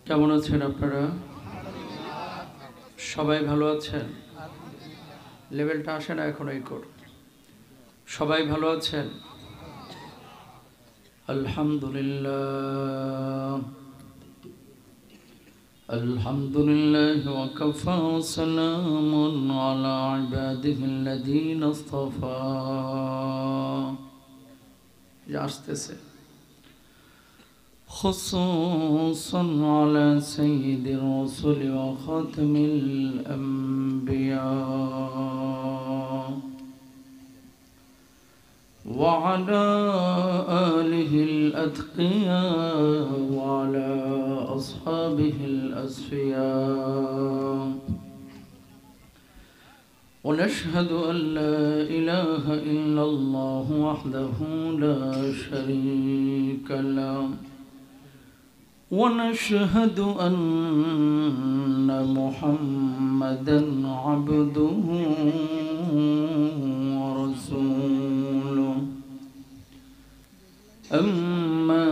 কেমন আছেন আপনারা? সবাই ভালো আছেন? লেভেলটা আসে না এখন এই কোর। সবাই ভালো আছেন? আলহামদুলিল্লাহ। আলহামদুলিল্লাহ ওয়া কাফা ওয়া সালামুন আলা ইবাদিহিল্লাযীনা ইসতাফা। আসতেছে خصوصا على سيد الرسل وخاتم الأنبياء وعلى آله الأتقياء وعلى أصحابه الأصفياء ونشهد أن لا إله إلا الله وحده لا شريك له ونشهد أن محمدا عبده ورسوله أما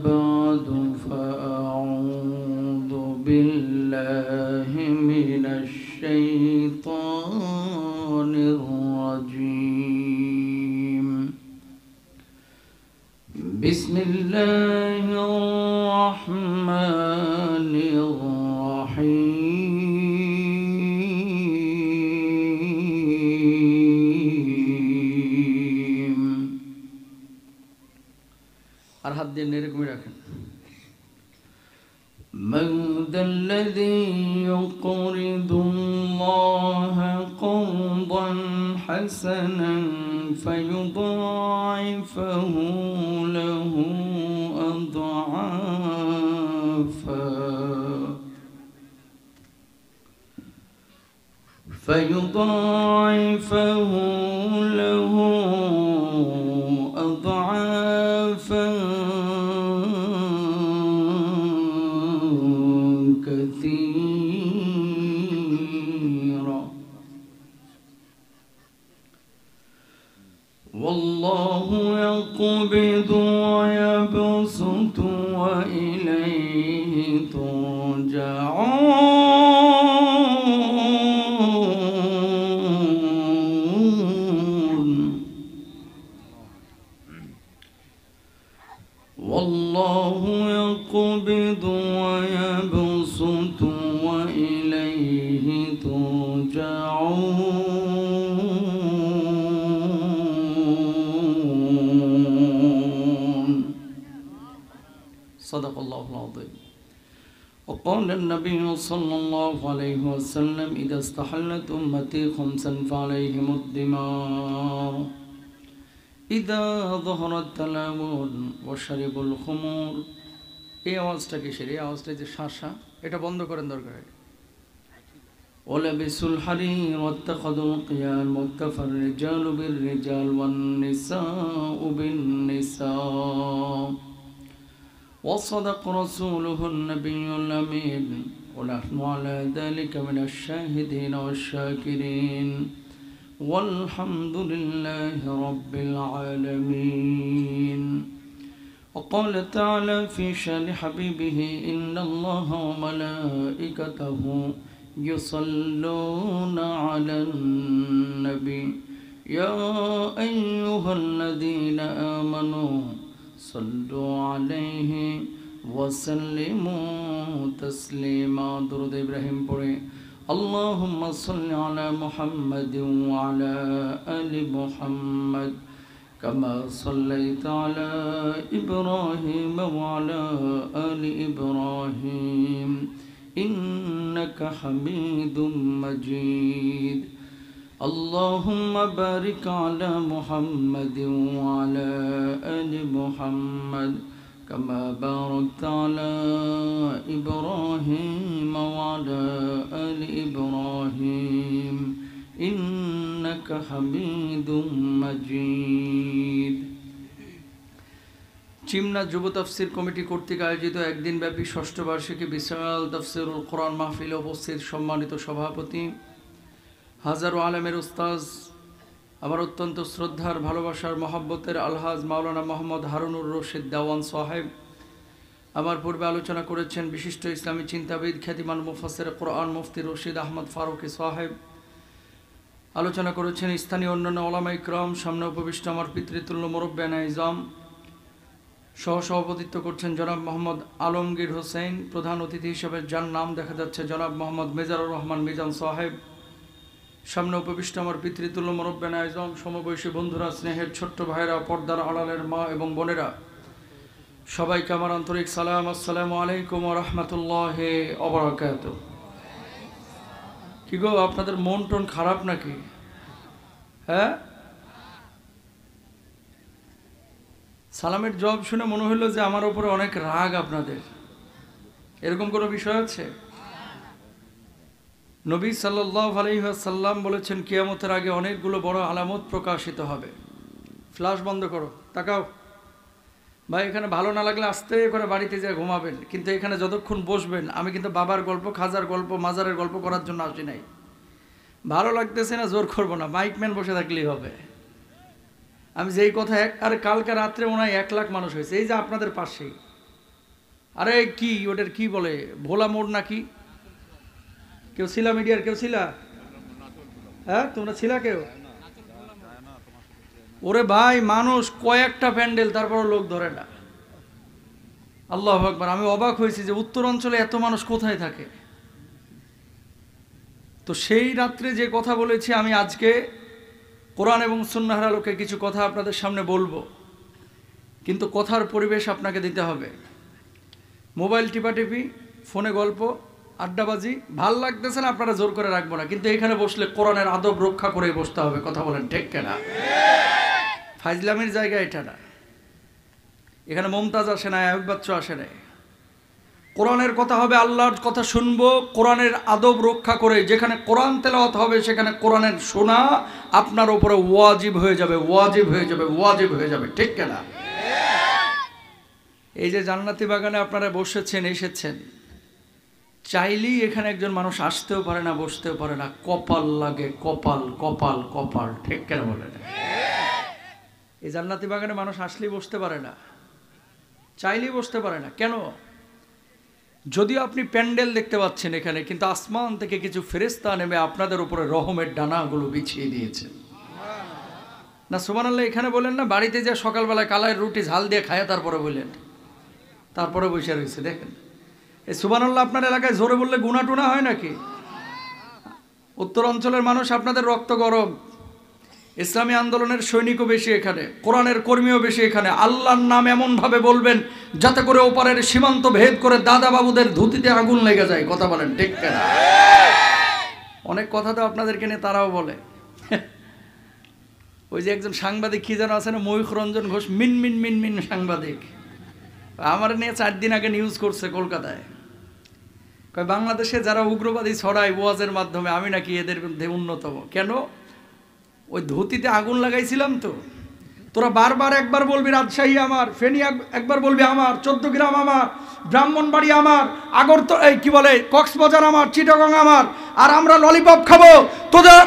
بعد فأعوذ بالله من الشيطان الرجيم. بسم الله الرحمن الرحيم. আর হাত দিয়ে নেড়ে করে রাখেন। من ذا الذي يقرض الله قرضا حسنا فيضاعفه له أضعافا كثيرا والله يقبض ويبسط وإليه ترجعون. والله يقبض ويبسط وإليه ترجعون. صدق الله العظيم. وقال النبي صلى الله عليه وسلم إذا استحلت أمتي خمسا فعليهم الدماء إذا ظهر التلاون وشربوا الخمور. এই আওয়াজটা কিসের? এই আওয়াজটা যে শাঁসা, এটা বন্ধ করেন দরকার। ولبسوا الحرير واتخذوا القيام وكفى الرجال بالرجال والنساء بالنساء وصدق رسوله النبي الأمين ونحن على ذلك من الشاهدين والشاكرين والحمد لله رب العالمين. وقال تعالى في شان حبيبه إن الله وملائكته يصلون على النبي يا أيها الذين آمنوا صلوا عليه وسلموا تسليما. درود إبراهيم পড়ে اللهم صل على محمد وعلى آل محمد كما صليت على إبراهيم وعلى آل إبراهيم إنك حميد مجيد. اللهم بارك على محمد وعلى آل محمد كما باركت على إبراهيم وعلى آل إبراهيم إنك حميد مجيد. চিমনা যুব তাফসীর কমিটি কর্তৃক আয়োজিত একদিন ব্যাপী ষষ্ঠ বার্ষিকী বিশাল তাফসীরুল কোরআন মাহফিলে উপস্থিত সম্মানিত সভাপতি, হাজারো আলেমের উস্তাজ, আমার অত্যন্ত শ্রদ্ধার ভালোবাসার মহব্বতের আলহাজ মাওলানা মোহাম্মদ হারুনুর রশিদ দেওয়ান সাহেব, আমার পূর্বে আলোচনা করেছেন বিশিষ্ট ইসলামী চিন্তাবিদ খ্যাতিমান মুফাসসির কোরআন মুফতি রশিদ আহমদ ফারুকী সাহেব। আলোচনা করেছেন স্থানীয় অন্যান্য ওলামা ইকরাম। সামনে উপবিষ্ট আমার পিতৃতুল্য মুরব্বিয়ানে ইজাম। সহসভাপতিত্ব করছেন জনাব মোহাম্মদ আলমগীর হোসেন। প্রধান অতিথি হিসেবে যার নাম দেখা যাচ্ছে জনাব মোহাম্মদ মেজারুর রহমান মিজান সাহেব। সামনে উপবিষ্ট আমার পিতৃতুল্য মুরব্বিয়ানে ইজাম, সমবয়সী বন্ধুরা, স্নেহের ছোট্ট ভাইরা, পর্দার আড়ালের মা এবং বোনেরা, সবাইকে আমার আন্তরিক সালাম। আসসালামু আলাইকুম ওয়া রাহমাতুল্লাহি ওয়া বারাকাতুহু। কি গো, আপনাদের মন টন খারাপ নাকি? হ্যাঁ, সালামের জবাব শুনে মনে হলো যে আমার উপরে অনেক রাগ আপনাদের। এরকম কোনো বিষয় আছে? নবী সাল্লাল্লাহু আলাইহি ওয়াসাল্লাম বলেছেন কিয়ামতের আগে অনেকগুলো বড় আলামত প্রকাশিত হবে। ফ্ল্যাশ বন্ধ করো, তাকাও। ভাই, এখানে ভালো না লাগলে আস্তে করে বাড়িতে যেয়ে ঘুমাবেন, কিন্তু এখানে যতক্ষণ বসবেন আমি কিন্তু বাবার গল্প, খাজার গল্প, মাজারের গল্প করার জন্য আসি নাই। ভালো লাগতেছে না, জোর করবো না, মাইকম্যান বসে থাকলেই হবে। আমি যেই কথা আর কালকে রাত্রে মনে হয় 1 লাখ মানুষ হয়েছে, এই যে আপনাদের পাশেই। আরে কি ওটার কি বলে, ভোলা মোড় নাকি? কেউ ছিলা মিডিয়ার? কেউ ছিলা? হ্যাঁ, তোমরা ছিলা কেউ? ওরে ভাই, মানুষ কয়েকটা প্যান্ডেল, তারপরও লোক ধরে না। আল্লাহু আকবার। আমি অবাক হয়েছি যে উত্তর অঞ্চলে এত মানুষ কোথায় থাকে। তো সেই রাত্রে যে কথা বলেছি, আমি আজকে কোরআন এবং সুন্নাহর আলোকে কিছু কথা আপনাদের সামনে বলবো, কিন্তু কথার পরিবেশ আপনাকে দিতে হবে। মোবাইল টিপাটিপি, ফোনে গল্প, আড্ডাবাজি ভাল লাগতেছে না, আপনারা জোর করে রাখবো না, কিন্তু এখানে বসলে কোরআনের আদব রক্ষা করে বসতে হবে। কথা বলেন ঠিক কিনা? ফাইজলামির জায়গা এটা না। এখানে মমতাজ আসে না, আয়ুব বাচ্চু আসে না। কোরআনের কথা হবে, আল্লাহর কথা শুনবো, কোরআনের আদব রক্ষা করে। যেখানে কোরআন তেলাওয়াত হবে সেখানে কোরআনের শোনা আপনার উপরে ওয়াজিব হয়ে যাবে, ওয়াজিব হয়ে যাবে, ওয়াজিব হয়ে যাবে। ঠিক কিনা? এই যে জান্নাতি বাগানে আপনারা বসেছেন, এসেছেন, চাইলেই এখানে একজন মানুষ আসতেও পারে না, বসতেও পারে না। কপাল লাগে, কপাল, কপাল, কপাল। ঠিক কেন বলেন? এই জান্নাতি বাগানে মানুষ আসলেই বসতে পারে না, চাইলেই বসতে পারে না। কেন? যদিও আপনি প্যান্ডেল দেখতে পাচ্ছেন এখানে, কিন্তু আসমান থেকে কিছু ফেরেশতা নেমে আপনাদের উপরে রহমের ডানাগুলো বিছিয়ে দিয়েছে না? সুবহানাল্লাহ। এখানে বলেন না, বাড়িতে যে সকালবেলায় কালার রুটি ঝাল দিয়ে খায়, তারপরে বললেন, তারপরে বসে রয়েছে। দেখেন, এই সুবহানাল্লাহ আপনার এলাকায় জোরে বললে গুনাহ টুনা হয় নাকি? উত্তর অঞ্চলের মানুষ, আপনাদের রক্ত গরম। ইসলামী আন্দোলনের সৈনিকও বেশি এখানে, কোরআনের কর্মীও বেশি এখানে। আল্লাহর নাম এমনভাবে বলবেন যাতে করে ওপারের সীমান্ত ভেদ করে দাদা বাবুদের ধুতিতে আগুন লেগে যায়। কথা বলেন ঠিক কিনা? অনেক কথা তো আপনাদেরকে নিয়ে তারাও বলে। ওই যে একজন সাংবাদিক কি যেন আছে না, ময়ূখ রঞ্জন ঘোষ, মিন মিন মিন মিন সাংবাদিক, আমার নিয়ে 4 দিন আগে নিউজ করছে কলকাতায়। বাংলাদেশে যারা উগ্রবাদী ছড়ায় ওয়াজের মাধ্যমে, আমি নাকি এদের মধ্যে অন্যতম। কেন? ওই ধুতিতে আগুন লাগাইছিলাম তো। তোরা বারবার একবার বলবি রাজশাহী আমার, ফেনী একবার বলবি আমার, 14 গ্রাম আমার, ব্রাহ্মণবাড়ি আমার, এই কি বলে কক্সবাজার আমার, চিটাগং আমার, আর আমরা ললিপপ খাবো।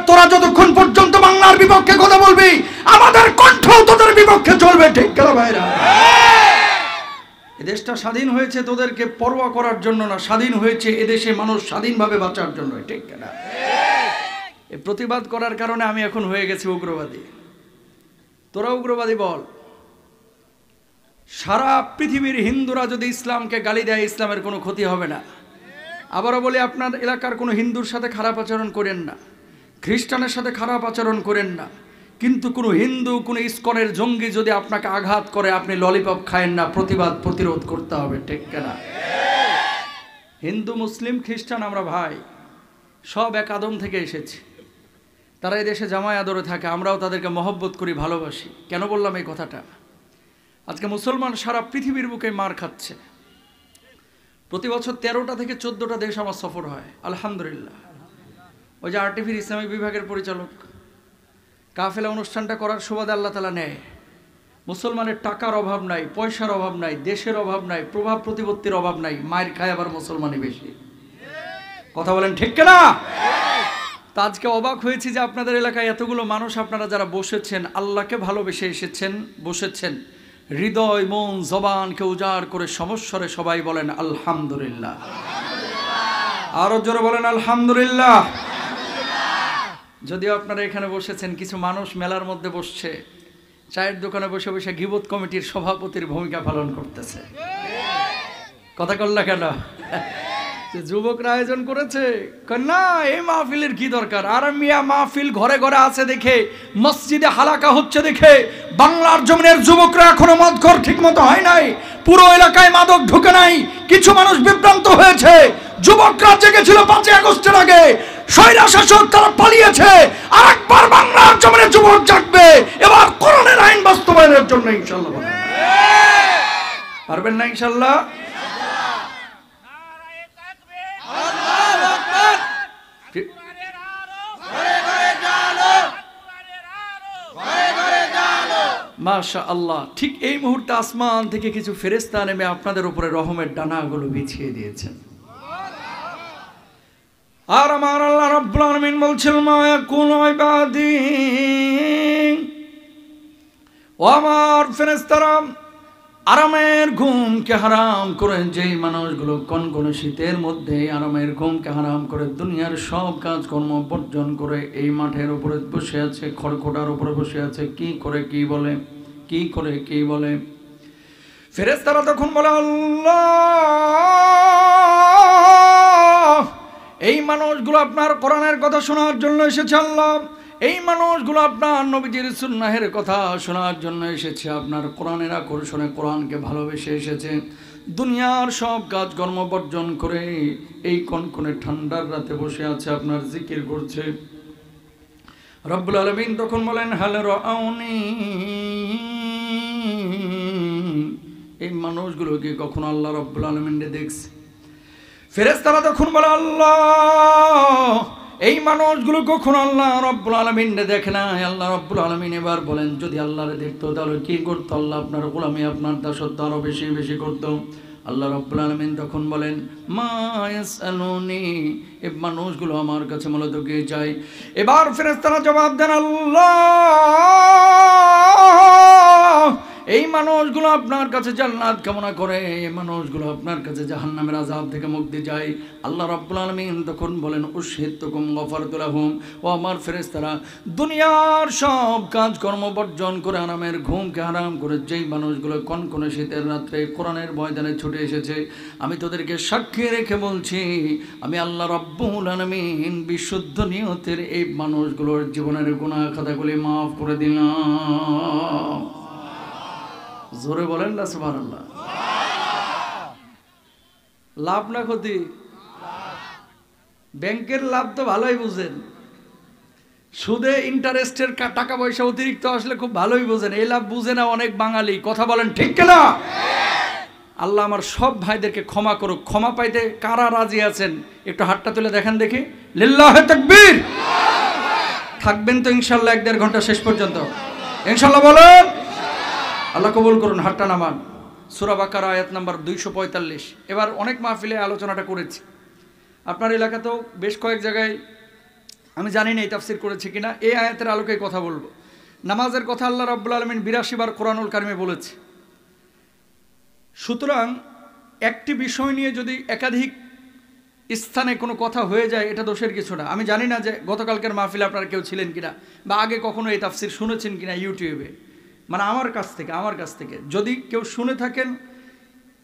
তোরা যতক্ষণ পর্যন্ত বাংলার বিপক্ষে কথা বলবি, আমাদের কণ্ঠ তোদের বিপক্ষে চলবে। ঠিক কেন ভাইরা? এদেশটা স্বাধীন হয়েছে তোদেরকে পরোয়া করার জন্য না, স্বাধীন হয়েছে এদেশে মানুষ স্বাধীনভাবে বাঁচার জন্য। ঠিক কিনা? এই প্রতিবাদ করার কারণে আমি এখন হয়ে গেছি উগ্রবাদী। তোরা উগ্রবাদী বল। সারা পৃথিবীর হিন্দুরা যদি ইসলামকে গালি দেয়, ইসলামের কোনো ক্ষতি হবে না। আবারও বলি, আপনার এলাকার কোনো হিন্দুর সাথে খারাপ আচরণ করেন না, খ্রিস্টানের সাথে খারাপ আচরণ করেন না, কিন্তু কোনো হিন্দু, কোনো ইসকনের জঙ্গি যদি আপনাকে আঘাত করে, আপনি ললিপপ খায়েন না, প্রতিবাদ প্রতিরোধ করতে হবে। ঠিক কিনা? হিন্দু, মুসলিম, খ্রিস্টান আমরা ভাই, সব এক আদম থেকে এসেছি। তারা এই দেশে জামাই আদরে থাকে, আমরাও তাদেরকে মহব্বত করি, ভালোবাসি। কেন বললাম এই কথাটা? আজকে মুসলমান সারা পৃথিবীর বুকে মার খাচ্ছে। প্রতি বছর 13টা থেকে 14টা দেশ আমার সফর হয়, আলহামদুলিল্লাহ। ওই যে আরটিভির ইসলামিক বিভাগের পরিচালক, কাফেলা অনুষ্ঠানটা করার সুবাদে আল্লাহ তাআলা নেয়। মুসলমানের টাকার অভাব নাই, পয়সার অভাব নাই, দেশের অভাব নাই, প্রভাব প্রতিপত্তির অভাব নাই, মায়ের খায় আবার মুসলমানই বেশি। কথা বলেন ঠিক কিনা? তা আজকে অবাক হয়েছি যে আপনাদের এলাকায় এতগুলো মানুষ, আপনারা যারা বসেছেন, আল্লাহকে ভালোবেসে এসেছেন, বসেছেন, হৃদয় মন জবানকে উজাড় করে সমস্বরে সবাই বলেন আলহামদুলিল্লাহ। আরো জোরে বলেন আলহামদুলিল্লাহ। যদিও আপনারা এখানে বসেছেন, কিছু মানুষ মেলার মধ্যে বসছে, চায়ের দোকানে বসে বসে গীবত কমিটির সভাপতির ভূমিকা পালন করতেছে। কথা কল্লা কেন? যুবকরা আয়োজন করেছে না, এই মাহফিলের কি দরকার? আর মিয়া মাহফিল ঘরে ঘরে আছে দেখে, মসজিদে হালাকা হচ্ছে দেখে বাংলার জমিনের যুবকরা এখনো মদখোর ঠিক মতো হয় নাই, পুরো এলাকায় মাদক ঢুকে নাই, কিছু মানুষ বিভ্রান্ত হয়েছে। যুবকরা জেগেছিল 5ই আগস্টের আগে, স্বৈরা শাসক তারা পালিয়েছে। আর একবার বাংলার জমিনের যুবক জাগবে, এবার কোরআনের আইন বাস্তবায়নের জন্য ইনশাআল্লাহ। পারবেন না ইনশাআল্লাহ? মাশাআল্লাহ। ঠিক এই মুহূর্তে আসমান থেকে কিছু ফেরেশতা নেমে আপনাদের উপরে রহমের ডানাগুলো বিছিয়ে দিয়েছেন। আর আমার আল্লাহ রাব্বুল আলামিন বলছেন, মা ইয়াকুনু ইবাদি, ও আমার ফেরেশতারা, আরামের ঘুমকে হারাম করে যেই মানুষগুলো কনকনে শীতের মধ্যে আরামের ঘুমকে হারাম করে দুনিয়ার সব কাজকর্ম বর্জন করে এই মাঠের উপরে বসে আছে, খড়খড়ার উপরে বসে আছে, কি করে কি বলে, কি করে কি বলে। ফেরেশতারা তখন বলে, আল্লাহ, এই মানুষগুলো আপনার কোরআনের কথা শোনার জন্য এসেছে। আল্লাহ, এই মানুষগুলো আপনার নবীজির সুন্নাহের কথা শোনার জন্য এসেছে, আপনার কোরআনের আকর্ষণে কোরআনকে ভালোবেসে এসেছে। দুনিয়ার সব কাজকর্ম বর্জন করে এই কনকনে ঠান্ডার রাতে বসে আছে, আপনার জিকির করছে। রব্বুল আলামিন তখন বলেন, হাল রাউনি, এই মানুষগুলোকে কখনো আল্লাহ রব্বুল আলামিন দেখছে? ফেরেশতারা তখন বলে, আল্লাহ, এই মানুষগুলো কখনো আল্লাহ রব্বুল আলামিন দেখে না। আল্লাহ রব্বুল আলামিন এবার বলেন, যদি আল্লাহরে দেখতো তাহলে কি করতো? আল্লাহ আপনার গোলামি, আপনার দাসত্ব আরো বেশি বেশি করতো। আল্লাহ রব্বুল আলামিন তখন বলেন, মা ইয়াসআলুনি, এই মানুষগুলো আমার কাছে মূলত গিয়ে যায়। এবার ফেরেশতারা জবাব দেন, আল্লাহ, এই মানুষগুলো আপনার কাছে জান্নাত কামনা করে, এই মানুষগুলো আপনার কাছে জাহান্নামের আযাব থেকে মুক্তি চায়। আল্লাহ রাব্বুল আলামিন তখন বলেন, উশহিদতুকুম গফারতু লাহুম, ও আমার ফেরেশতারা, দুনিয়ার সব কাজকর্ম বর্জন করে আরামের ঘুমকে হারাম করে যেই মানুষগুলো কনকনে শীতের রাত্রে কোরআনের ময়দানে ছুটে এসেছে, আমি তোদেরকে সাক্ষী রেখে বলছি, আমি আল্লাহ রাব্বুল আলামিন বিশুদ্ধ নিয়তের এই মানুষগুলোর জীবনের গুনাহ খাতাগুলি মাফ করে দিলাম। জোরে বলেন না সুবহানাল্লাহ। লাভ না ক্ষতি? ব্যাংকের লাভ তো ভালোই বুঝেন, সুদে ইন্টারেস্টের টাকা পয়সা অতিরিক্ত আসলে খুব ভালোই বুঝেন, এই লাভ বুঝে না অনেক বাঙালি। কথা বলেন ঠিক কিনা? আল্লাহ আমার সব ভাইদেরকে ক্ষমা করুক। ক্ষমা পাইতে কারা রাজি আছেন একটু হাতটা তুলে দেখেন দেখি। লিল্লাহি তাকবীর। থাকবেন তো ইনশাআল্লাহ 1-1.5 ঘন্টা শেষ পর্যন্ত? ইনশাআল্লাহ বলেন। আল্লাহ কবুল করুন। হাতটা নামান। সূরা বাকারা আয়াত নাম্বার 245। এবার অনেক মাহফিলে আলোচনাটা করেছি, আপনার এলাকাতেও বেশ কয়েক জায়গায়, আমি জানি না এই তাফসীর করেছি কিনা। এই আয়াতের আলোকে কথা বলবো। নামাজের কথা আল্লাহ রাব্বুল আলামিন 82 বার কোরআনুল কারিমে বলেছে। সুতরাং একটি বিষয় নিয়ে যদি একাধিক স্থানে কোনো কথা হয়ে যায়, এটা দোষের কিছু না। আমি জানি না যে গতকালকের মাহফিলে আপনারা কেউ ছিলেন কিনা, বা আগে কখনো এই তাফসীর শুনেছেন কিনা ইউটিউবে, মানে আমার কাছ থেকে যদি কেউ শুনে থাকেন,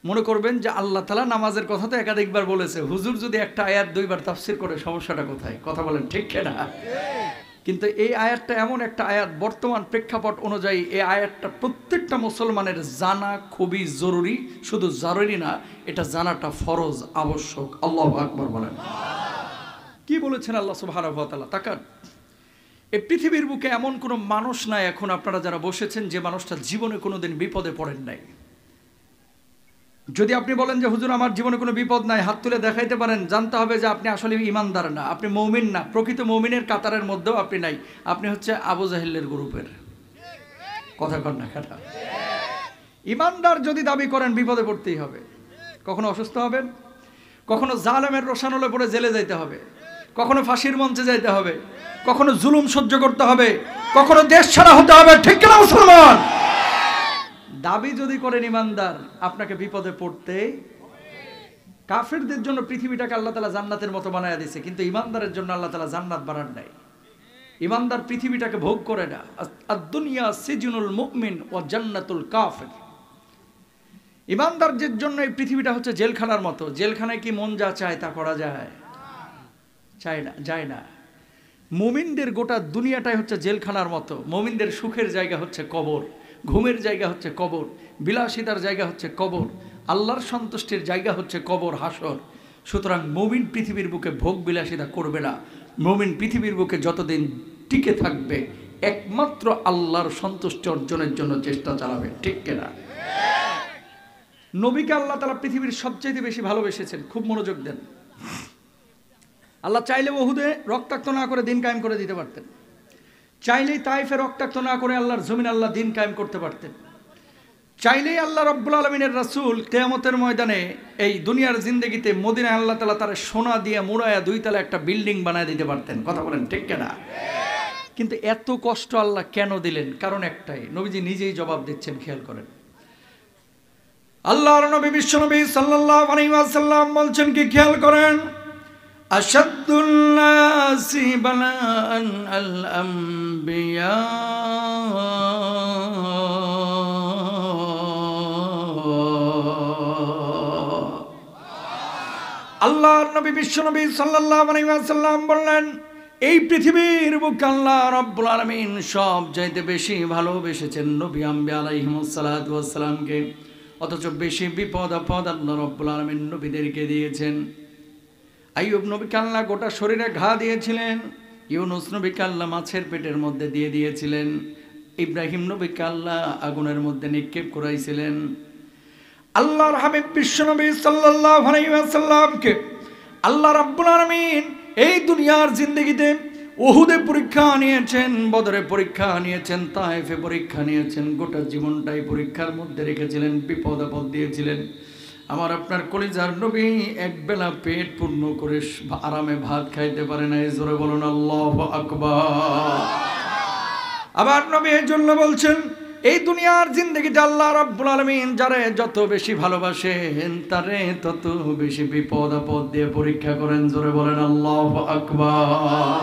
মনে করবেন যে আল্লাহ তাআলা নামাজের কথা তো একাধিকবার বলেছে, হুজুর যদি একটা আয়াত 2 বার তাফসীর করে সমস্যাটা কোথায়? কথা বলেন ঠিক কিনা? কিন্তু এই আয়াতটা এমন একটা আয়াত, বর্তমান প্রেক্ষাপট অনুযায়ী এই আয়াতটা প্রত্যেকটা মুসলমানের জানা খুবই জরুরি। শুধু জরুরি না, এটা জানাটা ফরজ, আবশ্যক। আল্লাহু আকবার বলেন। কি বলেছেন আল্লাহ সুবহানাহু ওয়া তাআলা? তাকান, এই পৃথিবীর বুকে এমন কোনো মানুষ নাই এখন আপনারা যারা বসেছেন যে মানুষটা জীবনে কোনোদিন বিপদে পড়েন নাই। যদি আপনি বলেন যে হুজুর আমার জীবনে কোনো বিপদ নাই, হাত তুলে দেখাইতে পারেন, জানতে হবে যে আপনি আসলে ঈমানদার না, আপনি মুমিন না, প্রকৃত মুমিনের কাতারের মধ্যেও আপনি নাই, আপনি হচ্ছে আবু জাহেলের গ্রুপের। কথা কন না খাটা। ঈমানদার যদি দাবি করেন বিপদে পড়তেই হবে। কখনো অসুস্থ হবেন, কখনো জালেমের রোশানলে পড়ে জেলে যাইতে হবে, কখনো ফাঁসির মঞ্চে যাইতে হবে, কখনো জুলুম সহ্য করতে হবে, কখনো দেশ ছাড়া হতে হবে। ঠিক কিনা মুসলমান? দাবি যদি করেন ইমানদার, আপনাকে বিপদে পড়তে। কাফেরদের জন্য পৃথিবীটাকে আল্লাহ তাআলা জান্নাতের মতো বানায়া দিয়েছে, কিন্তু ইমানদারের জন্য আল্লাহ তাআলা জান্নাত বানান নাই। ইমানদার পৃথিবীটাকে ভোগ করে না। আদ-দুনিয়া সিজনুল মুমিন ওয়া জান্নাতুল কাফির। ইমানদারদের জন্য এই পৃথিবীটা হচ্ছে জেলখানার মতো। জেলখানায় কি মন যা চায় তা করা যায়? চায় না, যায় না। মুমিনদের গোটা দুনিয়াটাই হচ্ছে জেলখানার মতো। মুমিনদের সুখের জায়গা হচ্ছে কবর, ঘুমের জায়গা হচ্ছে কবর, বিলাসিতার জায়গা হচ্ছে কবর, আল্লাহর সন্তুষ্টির জায়গা হচ্ছে কবর, হাসর। সুতরাং মুমিন পৃথিবীর বুকে ভোগ বিলাসিতা করবে না। মুমিন পৃথিবীর বুকে যতদিন টিকে থাকবে একমাত্র আল্লাহর সন্তুষ্টি অর্জনের জন্য চেষ্টা চালাবে। ঠিক কিনা? নবীকে আল্লাহ তাআলা পৃথিবীর সবচেয়ে বেশি ভালোবেসেছেন। খুব মনোযোগ দেন। আল্লাহ চাইলে উহুদে রক্তাক্ত না করে দিন কায়েম করে দিতে পারতেন। চাইলেই তাইফে রক্তাক্ত না করে আল্লাহর জমিন আল্লাহ দিন কায়েম করতে পারতেন। চাইলেই আল্লাহ রাব্বুল আলামিনের রাসূল কিয়ামতের ময়দানে এই দুনিয়ার জিন্দেগিতে মদিনায় আল্লাহ তাআলা তার সোনা দিয়ে মুড়ায়া 2 তলা একটা বিল্ডিং বানায় দিতে পারতেন। কথা বলেন ঠিক কিনা? কিন্তু এত কষ্ট আল্লাহ কেন দিলেন? কারণ একটাই, নবীজি নিজেই জবাব দিচ্ছেন, খেয়াল করেন। আল্লাহর নবী বিশ্বনবী সাল্লাল্লাহু আলাইহি ওয়াসাল্লাম বলছেন কি, খেয়াল করেন, আশাদ্দুন নাসি বালাআন আল আম্বিয়া আল্লাহর নবী বিশ্বনবী সাল্লাল্লাহু আলাইহি ওয়াসাল্লাম বললেন, এই পৃথিবীর বুকে আল্লাহ রাব্বুল আলামিন সব চাইতে বেশি ভালোবেসেছেন নবী আম্বিয়া আলাইহিমুস সালাতু ওয়াস সালামকে। অথচ বেশি বিপদ আপদ আল্লাহ রাব্বুল আলামিন নবীদেরকে দিয়েছেন। আইয়ুব নবীকে আল্লাহ গোটা শরীরে ঘা দিয়েছিলেন। ইউনুস নবীকে আল্লাহ মাছের পেটের মধ্যে দিয়ে দিয়েছিলেন। ইব্রাহিম নবীকে আল্লাহ আগুনের মধ্যে নিক্ষেপ করাইছিলেন। আল্লাহর হাবিব বিশ্বনবী সাল্লাল্লাহু আলাইহি ওয়াসাল্লামকে আল্লাহ রাব্বুল আলামিন এই দুনিয়ার জিন্দেগিতে উহুদে পরীক্ষা নিয়েছেন, বদরে পরীক্ষা নিয়েছেন, তায়েফে পরীক্ষা নিয়েছেন। গোটা জীবনটাই পরীক্ষার মধ্যে রেখেছিলেন, বিপদ আপদ দিয়েছিলেন। আমার আপনার কলিজার নবী একবেলা পেট পূর্ণ করে আরামে ভাত খাইতে পারে না। জোরে বলুন আল্লাহু আকবার। আবার নবী এর জন্য বলছেন, এই দুনিয়ার জিন্দেগিতে আল্লাহ রাব্বুল আলামিন যারে যত বেশি ভালোবাসেন তারে তত বেশি বিপদ আপদ দিয়ে পরীক্ষা করেন। জোরে বলেন আল্লাহু আকবার।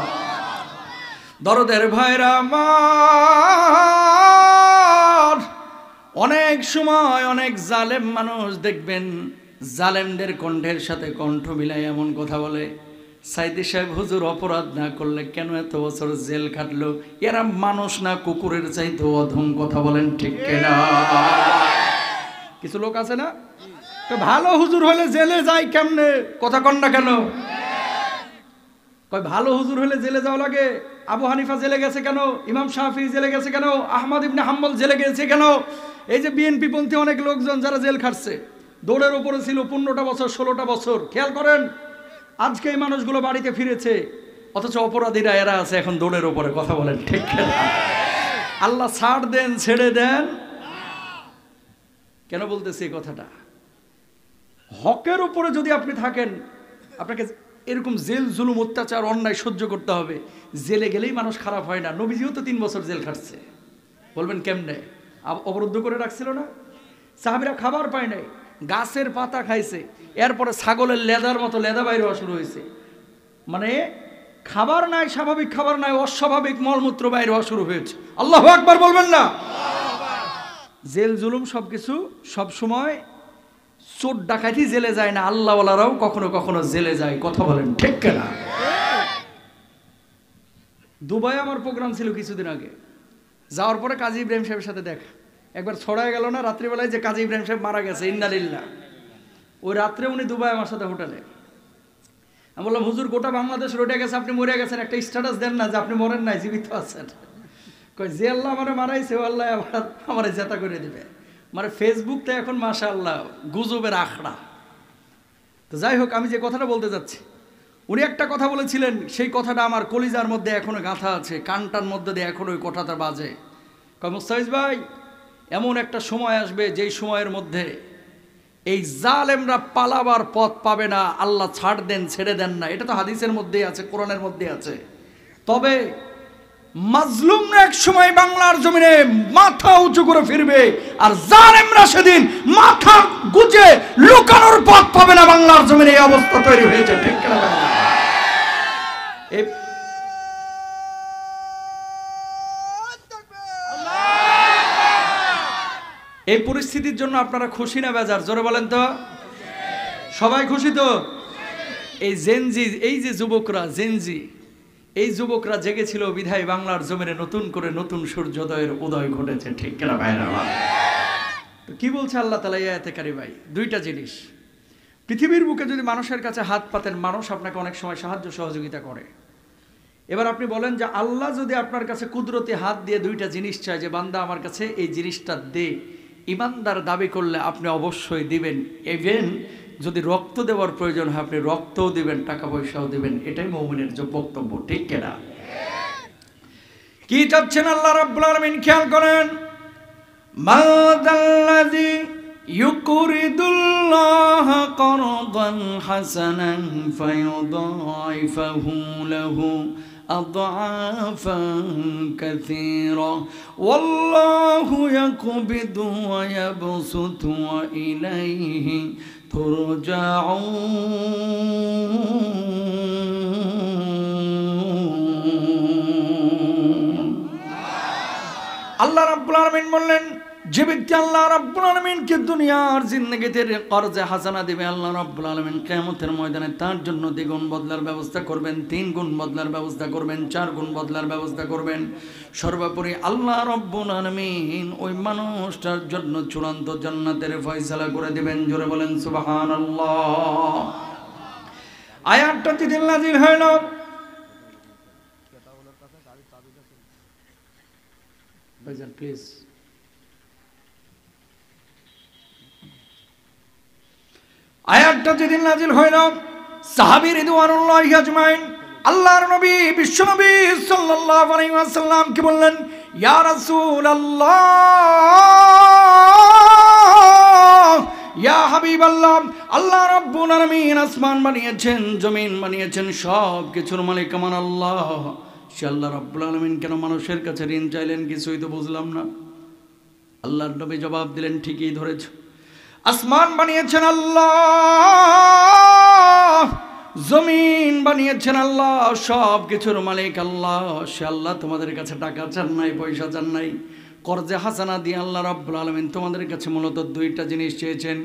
দরদের ভাইরা আমার, অনেক সময় অনেক জালেম মানুষ দেখবেন জালেমদের কণ্ঠের সাথে কণ্ঠ মিলাই এমন কথা বলে, সাইদি সাহেব হুজুর অপরাধ না করলে কেন এত বছর জেল খাটলো? এরা মানুষ না কুকুরের চাইতে অধম। কথা বলেন ঠিক কিনা? কিছু লোক আছে না, তো ভালো হুজুর হলে জেলে যায় কেমনে? কথা কন না কেন? কয় ভালো হুজুর হলে জেলে যাওয়া লাগে। আবু হানিফা জেলে গেছে কেন? ইমাম শাফি জেলে গেছে কেন? আহমদ ইবনে হাম্বল জেলে গেছে কেন? এই যে বিএনপি পন্থী অনেক লোকজন যারা জেল খাটছে, দৌড়ের উপরে ছিল 15টা বছর 16টা বছর। খেয়াল করেন, আজকে এই মানুষগুলো বাড়িতে ফিরেছে, অথচ অপরাধীরা এরা আছে এখন দৌড়ের উপরে। কথা বলেন ঠিক না? আল্লাহ ছাড় দেন, ছেড়ে দেন। কেন বলতেছি এই কথাটা? হকের উপরে যদি আপনি থাকেন, আপনাকে এরকম জেল জুলুম অত্যাচার অন্যায় সহ্য করতে হবে। জেলে গেলেই মানুষ খারাপ হয় না। নবীজিও তো 3 বছর জেল খাটছে। বলবেন কেমনে? অবরুদ্ধ করে রাখছিল না? সাহাবীরা খাবার পায় নাই, গাছের পাতা খাইছে। এরপরে ছাগলের লেদার মতো লেদা বাইর হওয়া শুরু হয়েছে। মানে খাবার নাই, স্বাভাবিক খাবার নাই, অস্বাভাবিক মলমূত্র বাইর হওয়া শুরু হয়েছে। আল্লাহু আকবার বলবেন না? জেল জুলুম সবকিছু সব সময় চোর ডাকাতি জেলে যায় না, আল্লাহওয়ালারাও কখনো কখনো জেলে যায়। কথা বলেন ঠিক কিনা? দুবাই আমার প্রোগ্রাম ছিল কিছুদিন আগে। যাওয়ার পরে কাজী ইব্রাহিম সাহেবের সাথে দেখা। একবার ছড়ায় গেল না রাত্রিবেলায় যে কাজী ইব্রাহিম সাহেব মারা গেছে, ইন্নালিল্লাহ। ওই রাত্রে উনি দুবাই আমার সাথে হোটেলে। আমি বললাম, হুজুর গোটা বাংলাদেশ রটে গেছে, আপনি মরে গেছেন, একটা স্ট্যাটাস দেন না যে আপনি মরেন নাই, জীবিত আছেন। কয় যে আল্লাহ আমার মারাইছে ও আল্লাহ আমার জেতা করে দিবে। মানে ফেসবুকটা এখন মাশাআল্লাহ গুজবের আখড়া। তো যাই হোক, আমি যে কথাটা বলতে যাচ্ছি, উনি একটা কথা বলেছিলেন, সেই কথাটা আমার কলিজার মধ্যে এখনো গাঁথা আছে, কানটার মধ্যে দিয়ে এখনো ওই কথাটা বাজে। কয় মুস্তাফিজ ভাই, এমন একটা সময় আসবে যেই সময়ের মধ্যে এই জালেমরা পালাবার পথ পাবে না। আল্লাহ ছাড় দেন, ছেড়ে দেন না। এটা তো হাদিসের মধ্যেই আছে, কোরআনের মধ্যে আছে। তবে মাজলুমরা এক সময় বাংলার জমিনে মাথা উঁচু করে ফিরবে, আর জালেমরা সেদিন মাথা গুজে লুকানোর পথ পাবে না। বাংলার জমিনে এই অবস্থা তৈরি হয়েছে, ঠিক কিনা? এই পরিস্থিতির জন্য আপনারা খুশি না বেজার? জোরে বলেন তো। সবাই খুশি তো? এই জেনজি, এই যে যুবকরা, জেনজি, এই যুবকরা জেগেছিল বিধায় বাংলার জমিনে নতুন করে নতুন সূর্যোদয়ের উদয় ঘটেছে, ঠিক কিনা ভাইরা? তো কি বলছে আল্লাহ তাআলা এই আয়াতে কারিমাই? দুইটা জিনিস। পৃথিবীর বুকে যদি মানুষের কাছে হাত পাতেন, মানুষ আপনাকে অনেক সময় সাহায্য সহযোগিতা করে। এবার আপনি বলেন যে আল্লাহ যদি আপনার কাছে কুদরতি হাত দিয়ে দুইটা জিনিস চায়, যে বান্দা আমার কাছে এই জিনিসটা দে, ইমানদার দাবি করলে আপনি অবশ্যই দিবেন। ইভেন যদি রক্ত দেওয়ার প্রয়োজন হয় আপনি রক্তও দিবেন, টাকা পয়সাও দিবেন। এটাই মুমিনের যে বক্তব্য, ঠিক কিনা? কি চাচ্ছেন আল্লাহ রাব্বুল আলামিন? খেয়াল করেন, মাদাল্লাযী ইউকরিদুল্লাহ করদান হাসানান ফায়ুদাইফাহু লাহু أضعافا كثيرا والله يقبض ويبسط وإليه ترجعون আল্লাহ রাব্বুল আলামিন বললেন, যে ব্যক্তি আল্লাহ রাব্বুল আলামিনকে দুনিয়ার জিন্দেগিতে কর্জে হাসানা দিবে, আল্লাহ রাব্বুল আলামিন কিয়ামতের ময়দানে তার জন্য দ্বিগুণ বদলার ব্যবস্থা করবেন, 3 গুণ বদলার ব্যবস্থা করবেন, 4 গুণ বদলার ব্যবস্থা করবেন। সর্বোপরি আল্লাহ রাব্বুল আলামিন ওই মানুষটার জন্য চূড়ান্ত জান্নাতের ফয়সালা করে দিবেন। জোরে বলেন সুবহানাল্লাহ। আয়াতটা যেদিন নাযিল হলো, ভাইজান প্লিজ, আয়াতটা যেদিন নাজিল হইল, সাহাবী রিদওয়ানুল্লাহি আজমাইন আল্লাহর নবী বিশ্বনবী সাল্লাল্লাহু আলাইহি ওয়াসাল্লাম কি বললেন, ইয়া রাসূলুল্লাহ, ইয়া হাবিবাল্লাহ, আল্লাহ রাব্বুল আলামিন আসমান বানিয়েছেন, জমিন বানিয়েছেন, সব কিছুর মালিক আমার আল্লাহ। সে আল্লাহ রাব্বুল আলামিন কেন মানুষের কাছে ঋণ চাইলেন? কিছুই তো বুঝলাম না। আল্লাহর নবী জবাব দিলেন, ঠিকই ধরেছ, আসমান বানিয়েছেন আল্লাহ, জমিন বানিয়েছেন আল্লাহ, সব কিছুর মালিক আল্লাহ। সে আল্লাহ তোমাদের কাছে টাকা চান নাই, পয়সা চান নাই, কর্জে হাসানা দিয়ে আল্লাহ রাব্বুল আলামিন তোমাদের কাছে মূলত দুইটা জিনিস চেয়েছেন।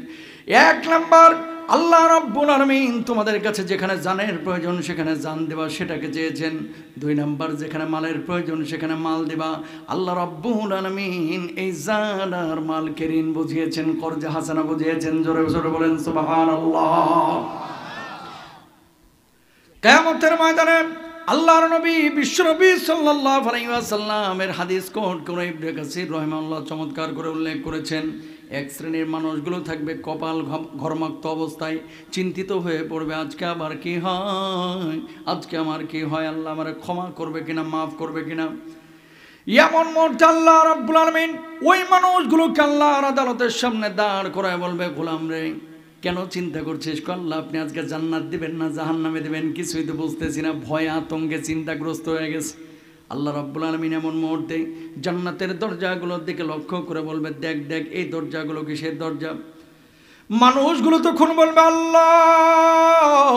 1 নাম্বার, আল্লাহ রাব্বুল আলামিন তোমাদের কাছে যেখানে জানের প্রয়োজন সেখানে জান দেবা, সেটাকে চেয়েছেন। 2 নাম্বার, যেখানে মালের প্রয়োজন সেখানে মাল দেবা। আল্লাহ রাব্বুল আলামিন এই জান আর মালকে ঋণ বুঝিয়েছেন, কর্জে হাসানা বুঝিয়েছেন। জোরে জোরে বলেন সুবহানাল্লাহ। কিয়ামতের ময়দানে আল্লাহর নবী বিশ্বনবী সাল্লাল্লাহু আলাইহি ওয়াসাল্লামের হাদিস কোট করে ইবনে কাসির রাহিমাহুল্লাহ চমৎকার করে উল্লেখ করেছেন। এক শ্রেণীর মানুষগুলো থাকবে কপাল ঘর্মাক্ত অবস্থায়, চিন্তিত হয়ে পড়বে, আজকে আবার কি হয়, আজকে আমার কি হয়, আল্লাহ আমারে ক্ষমা করবে কিনা, মাফ করবে কিনা। এমন মুহূর্তে আল্লাহ রাব্বুল আলামিন ওই মানুষগুলোকে আল্লাহর আদালতের সামনে দাঁড় করায় বলবে, গোলাম রে, কেন চিন্তা করছিস? আল্লাহ আপনি আজকে জান্নাত দিবেন না জাহান্নামে দিবেন, কিছুই তো বুঝতেছি না, ভয় আতঙ্কে চিন্তাগ্রস্ত হয়ে গেছে। আল্লাহ রাব্বুল আলামিন এমন মুহূর্তে জান্নাতের দরজাগুলোর দিকে লক্ষ্য করে বলবে, দেখ দেখ এই দরজাগুলো কিসের দরজা? মানুষগুলো তখন বলবে, আল্লাহ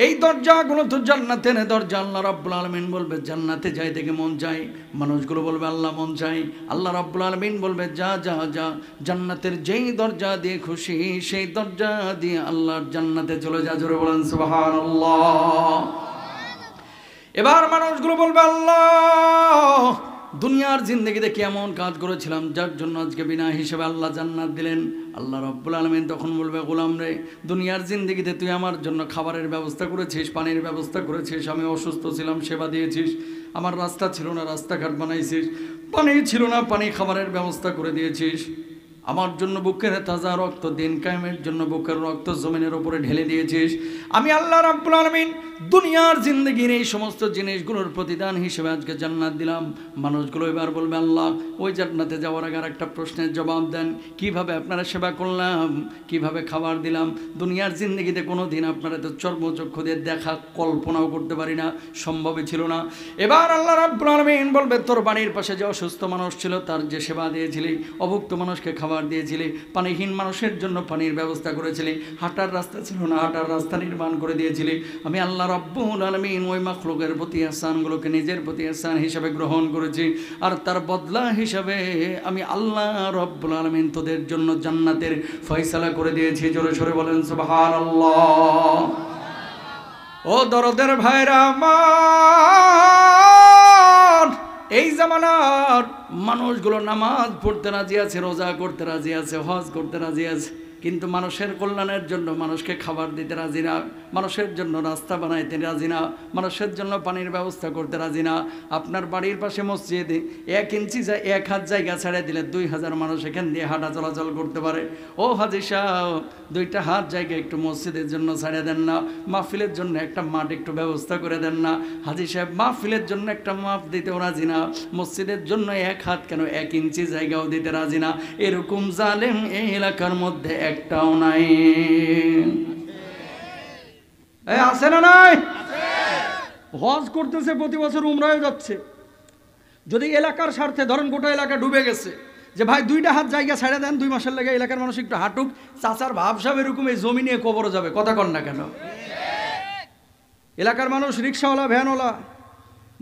এই দরজাগুলো তো জান্নাতের দরজা। আল্লাহ রাব্বুল আলামিন বলবে, জান্নাতে যাই দেখে মন চাই। মানুষগুলো বলবে, আল্লাহ মন চাই। আল্লাহ রাব্বুল আলামিন বলবে, যা যা যা, জান্নাতের যেই দরজা দিয়ে খুশি সেই দরজা দিয়ে আল্লাহর জান্নাতে চলে যা। জোরে বলেন সুবহানাল্লাহ। এবার মানুষগুলো বলবে, আল্লাহ দুনিয়ার জিন্দেগিতে কেমন কাজ করেছিলাম যার জন্য আজকে বিনা হিসেবে আল্লাহ জান্নাত দিলেন। আল্লাহ রাব্বুল আলামিন তখন বলবে, গোলাম রে, দুনিয়ার জিন্দেগিতে তুই আমার জন্য খাবারের ব্যবস্থা করেছিস, পানির ব্যবস্থা করেছিস, আমি অসুস্থ ছিলাম সেবা দিয়েছিস, আমার রাস্তা ছিল না রাস্তাঘাট বানাইছিস, পানি ছিল না পানি খাবারের ব্যবস্থা করে দিয়েছিস, আমার জন্য বুকের তাজা রক্ত দিন কায়েমের জন্য বুকের রক্ত জমিনের উপরে ঢেলে দিয়েছিস। আমি আল্লাহ রাব্বুল আলামিন দুনিয়ার জিন্দগির এই সমস্ত জিনিসগুলোর প্রতিদান হিসেবে আজকে জান্নাত দিলাম। মানুষগুলো এবার বলবে, আল্লাহ ওই জান্নাতে যাওয়ার আগে একটা প্রশ্নের জবাব দেন, কিভাবে আপনারা সেবা করলাম, কিভাবে খাবার দিলাম। দুনিয়ার জিন্দগিতে কোনো দিন আপনারা তো চর্মচক্ষু দিয়ে দেখা কল্পনাও করতে পারি না, সম্ভবই ছিল না। এবার আল্লাহ রাব্বুল আলামিন বলবে, তোর বাড়ির পাশে যে অসুস্থ মানুষ ছিল তার যে সেবা দিয়েছিলি, অভুক্ত মানুষকে খাবার দিয়েছিলি, পানিহীন মানুষের জন্য পানির ব্যবস্থা করেছিলি, হাঁটার রাস্তা ছিল না হাঁটার রাস্তা নির্মাণ করে দিয়েছিলি, আমি আল্লাহ রাব্বুল আলামিন ওই মাখলুকের প্রতি ইহসানগুলোকে নিজের প্রতি ইহসান হিসেবে গ্রহণ করেছি, আর তার বদলা হিসাবে আমি আল্লাহ রাব্বুল আলামিন তোদের জন্য জান্নাতের ফয়সালা করে দিয়েছি। জোরে সোরে বলেন সুবহানাল্লাহ। ও দরদের ভাইরা আমার, এই জামানার মানুষগুলো নামাজ পড়তে রাজি আছে, রোজা করতে রাজি আছে, হজ করতে রাজি আছে, কিন্তু মানুষের কল্যাণের জন্য মানুষকে খাবার দিতে রাজি না, মানুষের জন্য রাস্তা বানাইতে রাজি না, মানুষের জন্য পানির ব্যবস্থা করতে রাজি না। আপনার বাড়ির পাশে মসজিদে 1 ইঞ্চি 1 হাত জায়গা ছেড়ে দিলে 2000 মানুষ এখান দিয়ে হাঁটা চলাচল করতে পারে। ও হাজী সাহেব, 2টা হাত জায়গা একটু মসজিদের জন্য ছেড়ে দেন না, মাহফিলের জন্য একটা মাঠ একটু ব্যবস্থা করে দেন না। হাজী সাহেব মাহফিলের জন্য একটা মাপ দিতেও রাজি না, মসজিদের জন্য 1 হাত কেন 1 ইঞ্চি জায়গাও দিতে রাজি না। এরকম জালেম এই এলাকার মধ্যে একটাও নাই। আছে না নাই? হজ করতেছে, প্রতি বছর উমরায় যাচ্ছে। যদি এলাকার স্বার্থে ধরেন গোটা এলাকা ডুবে গেছে, যে ভাই 2টা হাত জায়গা ছেড়ে দেন, 2 মাসের লেগে এলাকার মানুষ একটু হাঁটুক, চাচার ভাবসাব এরকম এই জমি নিয়ে কবর যাবে, কথা কন না কেন? এলাকার মানুষ রিক্সাওয়ালা, ভ্যানওয়ালা,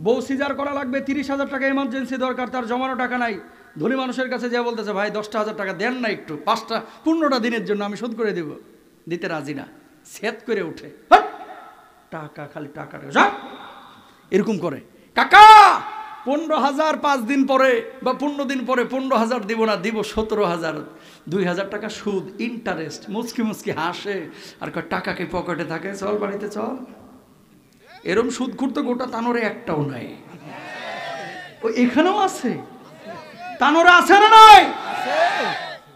বউ সিজার করা লাগবে, 30,000 টাকা এমার্জেন্সি দরকার, তার জমানো টাকা নাই, ধনী মানুষের কাছে যা বলতেছে, ভাই 10,000 টাকা দেন না, একটু 15টা দিনের জন্য আমি শোধ করে দেব, দিতে রাজি না, সেট করে উঠে, টাকা খালি টাকা এরকম করে, কাকা 15,000 5 দিন পরে বা 15 দিন পরে 15,000 দিব না, দিব 17,000, 2,000 টাকা সুদ, ইন্টারেস্ট, মুচকি মুচকি হাসে আর কয় টাকা কি পকেটে থাকে, চল বাড়িতে চল। এরম সুদ খুঁড়তে গোটা তানোরে একটাও নাই। ও এখানেও আছে, তানোরে আছে না নাই?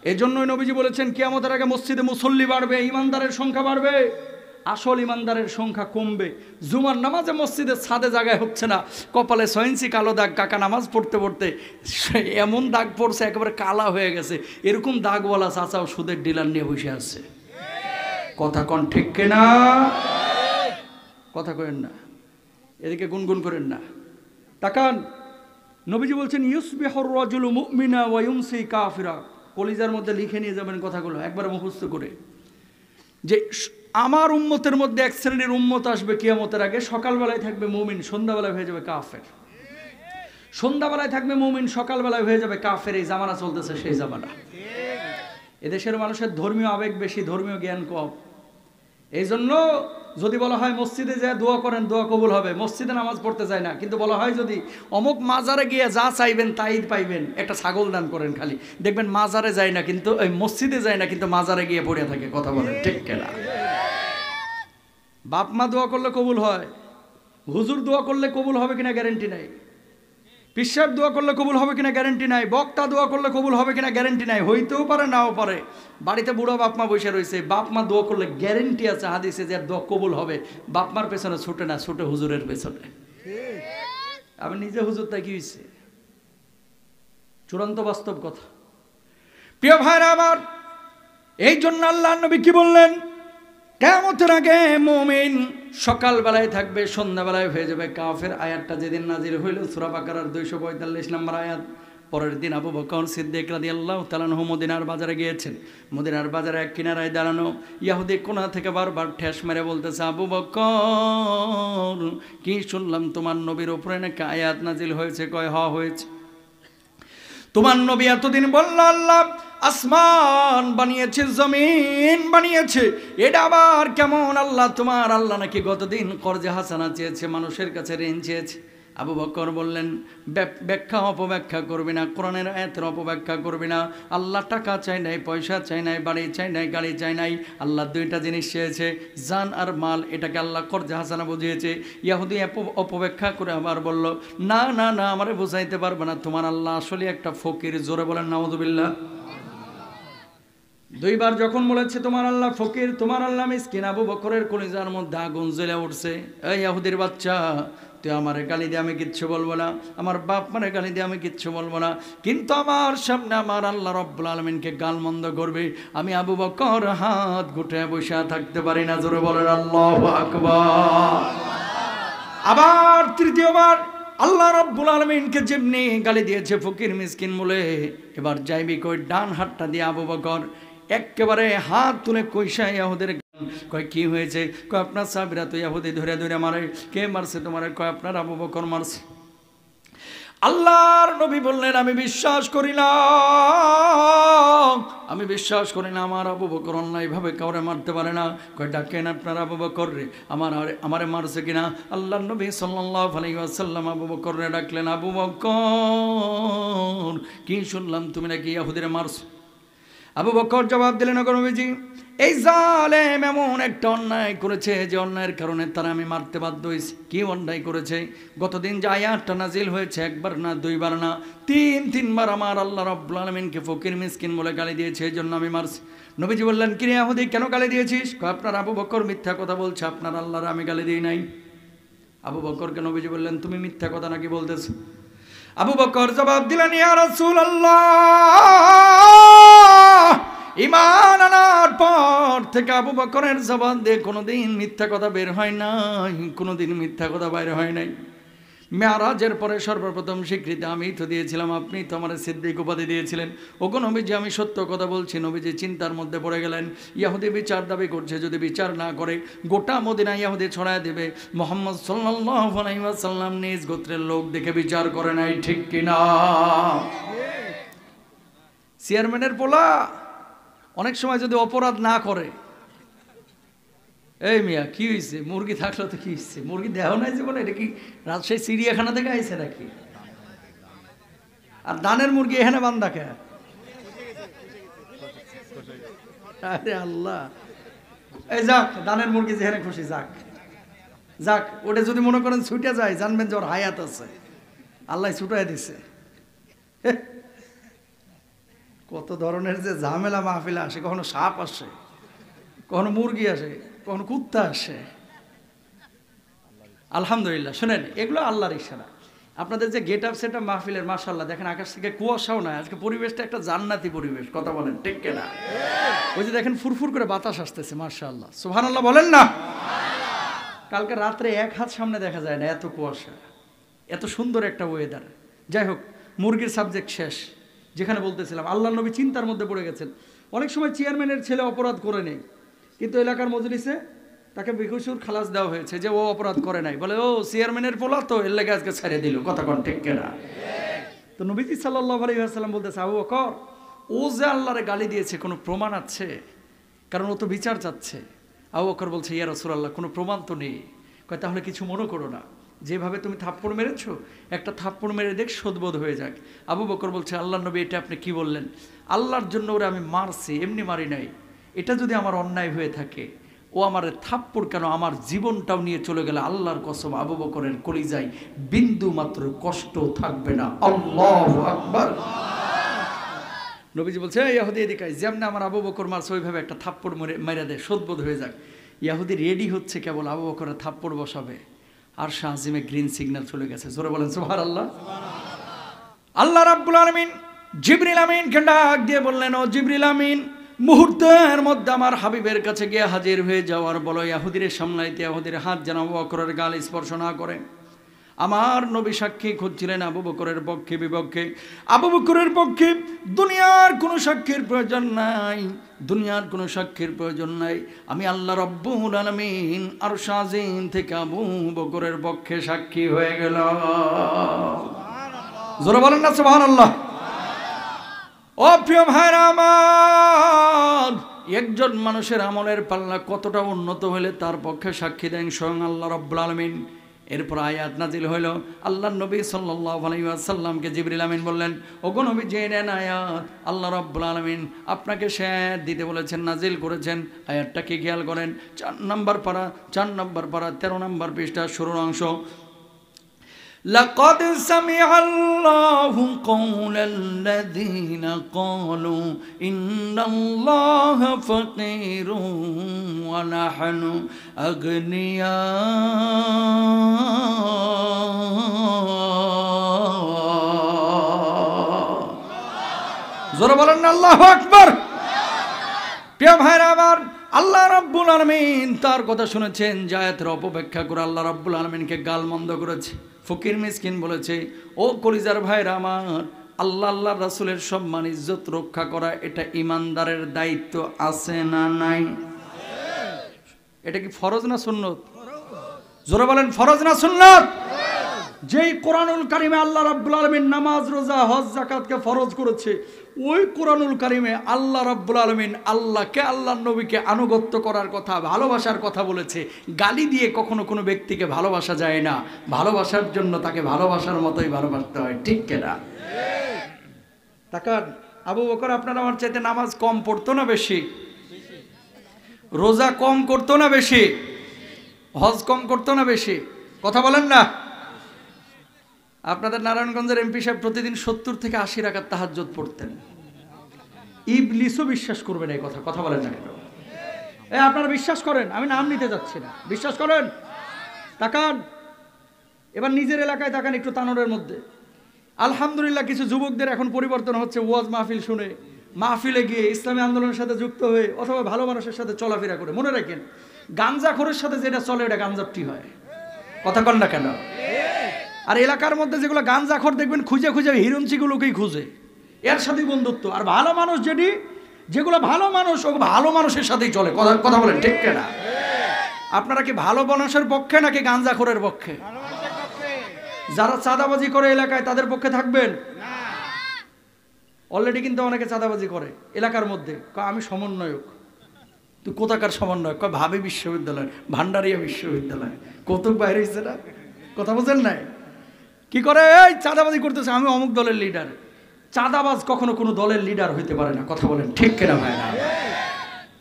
এই জন্যই নবীজি বলেছেন, কিয়ামতের আগে মসজিদে মুসল্লি বাড়বে, ইমানদারের সংখ্যা বাড়বে, আসল ইমানদারের সংখ্যা কমবে। জুমার নামাজে মসজিদে ছাদে জায়গায় হচ্ছে না, কপালে 6 ইঞ্চি কালো দাগ, কাকা নামাজ পড়তে পড়তে এমন দাগ পড়ছে একেবারে কালা হয়ে গেছে, এরকম দাগওয়ালা চাচাও সুদের ডিলার নিয়ে বসে আছে। কথা কন ঠিক কিনা? কথা করেন না, এদিকে গুনগুন করেন না, তাকান। নবীজি বলছেন, ইউসবিহুর রাজুলু মুমিনা ওয়া ইউমসি কাফিরা। কলিজার মধ্যে লিখে নিয়ে যাবেন কথাগুলো, একবার মুখস্থ করে, যে আমার উম্মতের মধ্যে 1 শ্রেণীর উম্মত আসবে কিয়ামতের আগে, সকালবেলায় থাকবে মুমিন, সন্ধ্যাবেলায় হয়ে যাবে কাফের। সন্ধ্যাবেলায় থাকবে মুমিন, সকালবেলায় হয়ে যাবে কাফের। এই জামানা চলতেছে সেই জামানা। এদেশের মানুষের ধর্মীয় আবেগ বেশি, ধর্মীয় জ্ঞান কম। এই জন্য যদি বলা হয় মসজিদে যায় দোয়া করেন, দোয়া কবুল হবে, মসজিদে নামাজ পড়তে যায় না। কিন্তু বলা হয় যদি অমুক মাজারে গিয়ে যা চাইবেন তাই পাইবেন, একটা ছাগল দান করেন, খালি দেখবেন মাজারে যায় না, কিন্তু ওই মসজিদে যায় না, কিন্তু মাজারে গিয়ে পড়ে থাকে। কথা বলেন ঠিক কিনা? বাপ মা দোয়া করলে কবুল হয়, হুজুর দোয়া করলে কবুল হবে কিনা গ্যারেন্টি নাই, পিসাব দোয়া করলে কবুল হবে কিনা গ্যারেন্টি নাই, বক্তা দোয়া করলে কবুল হবে কিনা গ্যারেন্টি নাই, হইতেও পারে নাও পারে। বাড়িতে বুড়ো বাপ মা বসে রয়েছে, বাপ মা দোয়া করলে গ্যারেন্টি আছে হাদিসে যে দোয়া কবুল হবে। বাপ মার পেছনে ছুটে না, ছুটে হুজুরের পেছনে। আমি নিজে হুজুর, তাই কি হয়েছে? চূড়ান্ত বাস্তব কথা। প্রিয় ভাইরা আমার, এই জন্য আল্লাহর নবী কি বললেন? কিয়ামতের আগে মুমিন সকালবেলায় থাকবে, সন্ধ্যাবেলায় হয়ে যাবে কাফের। আয়াতটা যেদিন নাজিল হইল সূরা বাকারার 245 নম্বর আয়াত। পরের দিন আবু বকর সিদ্দিক রাদিয়াল্লাহু তাআলা আনহু মদিনার বাজারে গিয়েছেন। মদিনার বাজারে এক কিনারায় দাঁড়ানো ইহুদি কোণা থেকে বারবার ঠেস মেরে বলতেছে, আবু বকর কি শুনলাম তোমার নবীর উপরে নাকি আয়াত নাজিল হয়েছে? কয় হ্যাঁ হয়েছে। তোমার নবী এতদিন বলল আল্লাহ আসমান বানিয়েছে, জমিন বানিয়েছে, এটা আবার কেমন? আল্লাহ তোমার আল্লাহ নাকি গতদিন কর্জে হাসানা চেয়েছে, মানুষের কাছে ঋণ চেয়েছে। আবু বকর বললেন, ব্যাখ্যা অপব্যাখ্যা করবি না, কোরআনের আয়াতের অপব্যাখ্যা করবি না। আল্লাহ টাকা চাই নাই, পয়সা চাই নাই, বাড়ি চাই নাই, গাড়ি চাই নাই। আল্লাহ 2টা জিনিস চেয়েছে, জান আর মাল। এটাকে আল্লাহ কর্জে হাসানা বুঝিয়েছে। ইহুদি অপব্যাখ্যা করে আবার বলল, না না না, আমারে বুঝাইতে পারবে না, তোমার আল্লাহ আসলে একটা ফকির। জোরে বলেন নাউযুবিল্লাহ। দুইবার যখন বলেছে তোমার আল্লাহ ফকির, তোমার আল্লাহ মিসকিন, আবু বকরের কলিজার মধ্যে আগুন জ্বলে উঠছে। এই ইহুদির বাচ্চা, তুই আমারে গালি দিয়ে আমি কিচ্ছু বলবো না, আমার বাপ মারে গালি দিয়ে আমি কিচ্ছু বলবো না, কিন্তু আমার সামনে আমার আল্লাহ রব্বুল আলামিনকে গালমন্দ করবে, আমি আবু বকর হাত গুটে বসে থাকতে পারি না। জোরে বলেন আল্লাহু আকবার। আবার তৃতীয়বার আল্লাহ রব্বুল আলামিনকে যেমনি গালি দিয়েছে ফকির মিসকিন বলে, এবার যাইবি কই ডান হাতটা দিয়ে আবু বকর একেবারে হাত তুলে কইসা ইহুদের কয় কি হয়েছে? কয় আপনার সাহাবীরা তো ইহুদি ধরে ধরে মারে। কে মারছে তোমারে? কয় আপনার আবু বকর মারছে। আল্লাহর নবী বললেন আমি বিশ্বাস করি না, আমি বিশ্বাস করি না আমার আবু বকর অন্যায়ভাবে কাউরে মারতে পারে না। কয় ডাকেন আপনার আবু বকর রে, আমারে মারছে কিনা। আল্লাহর নবী সাল্লাল্লাহু আলাইহি ওয়াসাল্লাম আবু বকর রে ডাকলেন, আবু বকর কি শুনলাম তুমি নাকি ইহুদিরে মারছো? আবু বকর জবাব দিলেন, ওগো নবীজি, এই জালেম এমন একটা অন্যায় করেছে যে অন্যায়ের কারণে তারা আমি মারতে বাধ্য হয়েছি। কি অন্যায় করেছে? গতদিন যে আয়াতটা নাজিল হয়েছে, একবার না দুইবার না তিনবার আমার আল্লাহ রাব্বুল আলামিনকে ফকির মিসকিন বলে গালি দিয়েছে, এই জন্য আমি মারছি। নবীজি বললেন, কি রে ইহুদি, কেন গালি দিয়েছিস? আপনার আবু বকর মিথ্যা কথা বলছে, আপনার আল্লাহর আমি গালি দিই নাই। আবু বকরকে নবীজি বললেন, তুমি মিথ্যা কথা নাকি বলতেছো? আবু বকর জবাব দিলেন, ইয়া রাসূলুল্লাহ, ঈমান আনার পর থেকে আবু বকরের জবান দিয়ে কোনোদিন মিথ্যা কথা বের হয় নাই, কোনোদিন মিথ্যা কথা বাইরে হয় নাই। মেরাজের পরে সর্বপ্রথম স্বীকৃতি আমি তো দিয়েছিলাম, আপনি তো আমার সিদ্দিক উপাধি দিয়েছিলেন। ওগো নবীজি, আমি সত্য কথা বলছি। নবীজি চিন্তার মধ্যে পড়ে গেলেন, ইহুদি বিচার দাবি করছে, যদি বিচার না করে গোটা মদিনা ইহুদি ছড়ায় দেবে। মুহাম্মদ সাল্লাল্লাহু আলাইহি ওয়াসাল্লাম নিজ গোত্রের লোক দেখে বিচার করে নাই, ঠিক কিনা? চেয়ারম্যানের পোলা অনেক সময় যদি অপরাধ না করে, এই মিয়া কি হয়েছে, মুরগি থাকলো তো কি হয়েছে, মুরগি দেহ নাই জীবনে, এটা কি রাজশাহী চিড়িয়াখানা থেকে আইছে নাকি? আর দানের মুরগি এখানে বান্ধা কে? আরে আল্লাহ, এই যাক দানের মুরগি যেখানে খুশি যাক যাক, ওটা যদি মনে করেন ছুটে যায়, জানবেন যে ওর হায়াত আছে, আল্লাহ ছুটাই দিছে। কত ধরনের যে ঝামেলা মাহফিলে আসে, কখনো সাপ আসে, কখনো মুরগি আসে, কখনো কুত্তা আসে। আলহামদুলিল্লাহ। শোনেন, এগুলো আল্লাহর ইশারা। আপনাদের যে গেট আপ সেট আপ মাহফিলের, মাশাআল্লাহ, দেখেন আকাশ থেকে কুয়াশাও নাই, আজকে পরিবেশটা একটা জান্নাতি পরিবেশ। কথা বলেন ঠিক কিনা? ওই যে দেখেন ফুরফুর করে বাতাস আসতেছে, মাশাআল্লাহ, সুবহানাল্লাহ বলেন না? কালকে রাত্রে এক হাত সামনে দেখা যায় না, এত কুয়াশা, এত সুন্দর একটা ওয়েদার। যাই হোক, মুরগির সাবজেক্ট শেষ। যেখানে বলতেছিলাম, আল্লাহ নবী চিন্তার মধ্যে পড়ে গেছেন। অনেক সময় চেয়ারম্যানের ছেলে অপরাধ করে নেই, কিন্তু এলাকার মজলিসে তাকে বেকসুর খালাস দেওয়া হয়েছে যে ও অপরাধ করে নাই, বলে ও চেয়ারম্যানের পোলা তো এর লেগে আজকে ছেড়ে দিল। কথা কোন ঠিক কিনা? তো নবীজি সাল্লাল্লাহু আলাইহি ওয়াসাল্লাম বলতেছে, আবু বকর, ও যে আল্লাহরে গালি দিয়েছে কোনো প্রমাণ আছে? কারণ ও তো বিচার চাচ্ছে। আবু বকর বলছে, ইয়া রাসূলুল্লাহ, কোনো প্রমাণ তো নেই। কয় তাহলে কিছু মনে করো না, যেভাবে তুমি থাপ্পড় মেরেছো, একটা থাপ্পড় মেরে দেখ শোধবোধ হয়ে যাক। আবু বকর বলছে, আল্লাহ নবী, এটা আপনি কি বললেন? আল্লাহর জন্য ওরা আমি মারছি, এমনি মারি নাই। এটা যদি আমার অন্যায় হয়ে থাকে, ও আমার থাপ্পড় কেন, আমার জীবনটাও নিয়ে চলে গেলে আল্লাহর কসম আবু বকরের কলিজায় বিন্দু মাত্র কষ্ট থাকবে না। আল্লাহু আকবার। নবীজি বলছে, ইহুদি এদিকে আয়, যেমন আমার আবু বকর মারছে ওইভাবে একটা থাপ্পড় মেরে দেয়, শোধবোধ হয়ে যাক। ইহুদি রেডি হচ্ছে কেবল আবু বকরের থাপ্পড় বসাবে, আর শাহজিমে গ্রিন সিগন্যাল চলে গেছে। জোরে বলেন সুবহানাল্লাহ। আল্লাহ রাব্বুল আলামিন জিবরিল আমিনকে ডাক দিয়ে বললেন, ও জিবরিল আমিন, মুহূর্তের মধ্যে আমার হাবিবের কাছে গিয়ে হাজির হয়ে যাওয়ার বলো, ইহুদিরে সামলাইতে, ইহুদির হাত যেন আবু বকরের গাল স্পর্শ না করে। আমার নবী সাক্ষী খুঁজছিলেন আবু বকরের পক্ষে বিপক্ষে। আবু বকরের পক্ষে দুনিয়ার কোনো সাক্ষীর প্রয়োজন নাই, দুনিয়ার কোনো সাক্ষীর প্রয়োজন নাই। আমি আল্লাহ রাব্বুল আলামিন আরশ আজিম থেকে আবু বকরের পক্ষে সাক্ষী হয়ে গেল। জোরে বলেন না সুবহানাল্লাহ। ও প্রিয় ভাইরা আমার, একজন মানুষের আমলের পাল্লা কতটা উন্নত হলে তার পক্ষে সাক্ষী দেন স্বয়ং আল্লাহ রাব্বুল আলামিন। এরপর আয়াত নাজিল হইল, আল্লাহ নবী সাল্লাল্লাহু আলাইহি ওয়াসাল্লামকে জিবরিল আমিন বললেন, ওগো নবী, জেনে নেন আয়াত আল্লাহ রাব্বুল আলামিন আপনাকে শেয়ার দিতে বলেছেন, নাজিল করেছেন। আয়াতটা কি খেয়াল করেন, 4 নম্বর পারা 13 নম্বর পৃষ্ঠা শুরুর অংশ। لقد سمع الله قول الذين قالوا إن الله فقير ونحن أغنياء জোরে বলেন না আল্লাহু আকবার। প্রিয় ভাইরা আমার, আল্লাহ রাব্বুল আলামিন তার কথা শুনেছেন, জায়াতের অপব্যাখ্যা করে আল্লাহ রাব্বুল আলামিনকে গালমন্দ করেছে, ফকির মিসকিন বলেছে। ও কলিজার ভাইরা আমার, আল্লাহর রাসূলের সম্মান ইজ্জত রক্ষা করা এটা ইমানদারের দায়িত্ব, আছে না নাই? এটা কি ফরজ না সুন্নত? জোরে বলেন, ফরজ না সুন্নত? যেই কোরআনুল কারিমে আল্লাহ রাব্বুল আলামিন নামাজ, রোজা, হজ, যাকাতকে ফরজ করেছে, ওই কোরআনুল কারিমে আল্লাহ রাব্বুল আলামিন আল্লাহকে, আল্লাহর নবীকে আনুগত্য করার কথা, ভালোবাসার কথা বলেছে। গালি দিয়ে কখনো কোনো ব্যক্তিকে ভালোবাসা যায় না, ভালোবাসার জন্য তাকে ভালোবাসার মতোই ভালোবাসতে হয়, ঠিক কিনা? তাকান, আবু বকর আপনার আমার চাইতে নামাজ কম পড়তো না বেশি? রোজা কম করতো না বেশি? হজ কম করতো না বেশি? কথা বলেন না। আপনাদের নারায়ণগঞ্জের এমপি সাহেব প্রতিদিন 70 থেকে 80 রাকাত তাহাজ্জুদ পড়তেন। ইবলিসও বিশ্বাস করবে না এই কথা, কথা বলেন না কেন? আপনারা বিশ্বাস করেন? আমি নাম নিতে যাচ্ছি না, বিশ্বাস করেন? তাকান, এবার নিজের এলাকায় তাকান, একটু তানোরের মধ্যে আলহামদুলিল্লাহ কিছু যুবকদের এখন পরিবর্তন হচ্ছে, ওয়াজ মাহফিল শুনে, মাহফিলে গিয়ে ইসলামী আন্দোলনের সাথে যুক্ত হয়ে, অথবা ভালো মানুষের সাথে চলাফেরা করে। মনে রাখেন, গাঞ্জাখোরের সাথে যেটা চলে এটা গাঞ্জাপটি হয়, কথা কন না কেন? আর এলাকার মধ্যে যেগুলো গাঞ্জাখোর দেখবেন খুঁজে খুঁজে হিরঞ্চিগুলোকেই খুঁজে, এর সাথেই বন্ধুত্ব। আর ভালো মানুষ যেগুলো ভালো মানুষ, ও ভালো মানুষের সাথেই চলে, কথা বলেন ঠিক কিনা? আপনারা কি ভালো মানুষের পক্ষে নাকি গাঞ্জাখোরের পক্ষে? যারা চাঁদাবাজি করে এলাকায় তাদের পক্ষে থাকবেন? অলরেডি কিন্তু অনেকে চাঁদাবাজি করে এলাকার মধ্যে। আমি সমন্বয়ক। তুই কোথাকার সমন্বয়ক? ভাবি বিশ্ববিদ্যালয়, ভান্ডারিয়া বিশ্ববিদ্যালয়, কৌতুক বাইরে হয়েছে না, কথা বোঝেন নাই? কি করে এই চাঁদাবাজি করতেছে, আমি অমুক দলের লিডার। চাঁদাবাজ কখনো কোনো দলের লিডার হইতে পারে না, কথা বলেন ঠিক কিনা ভাই না?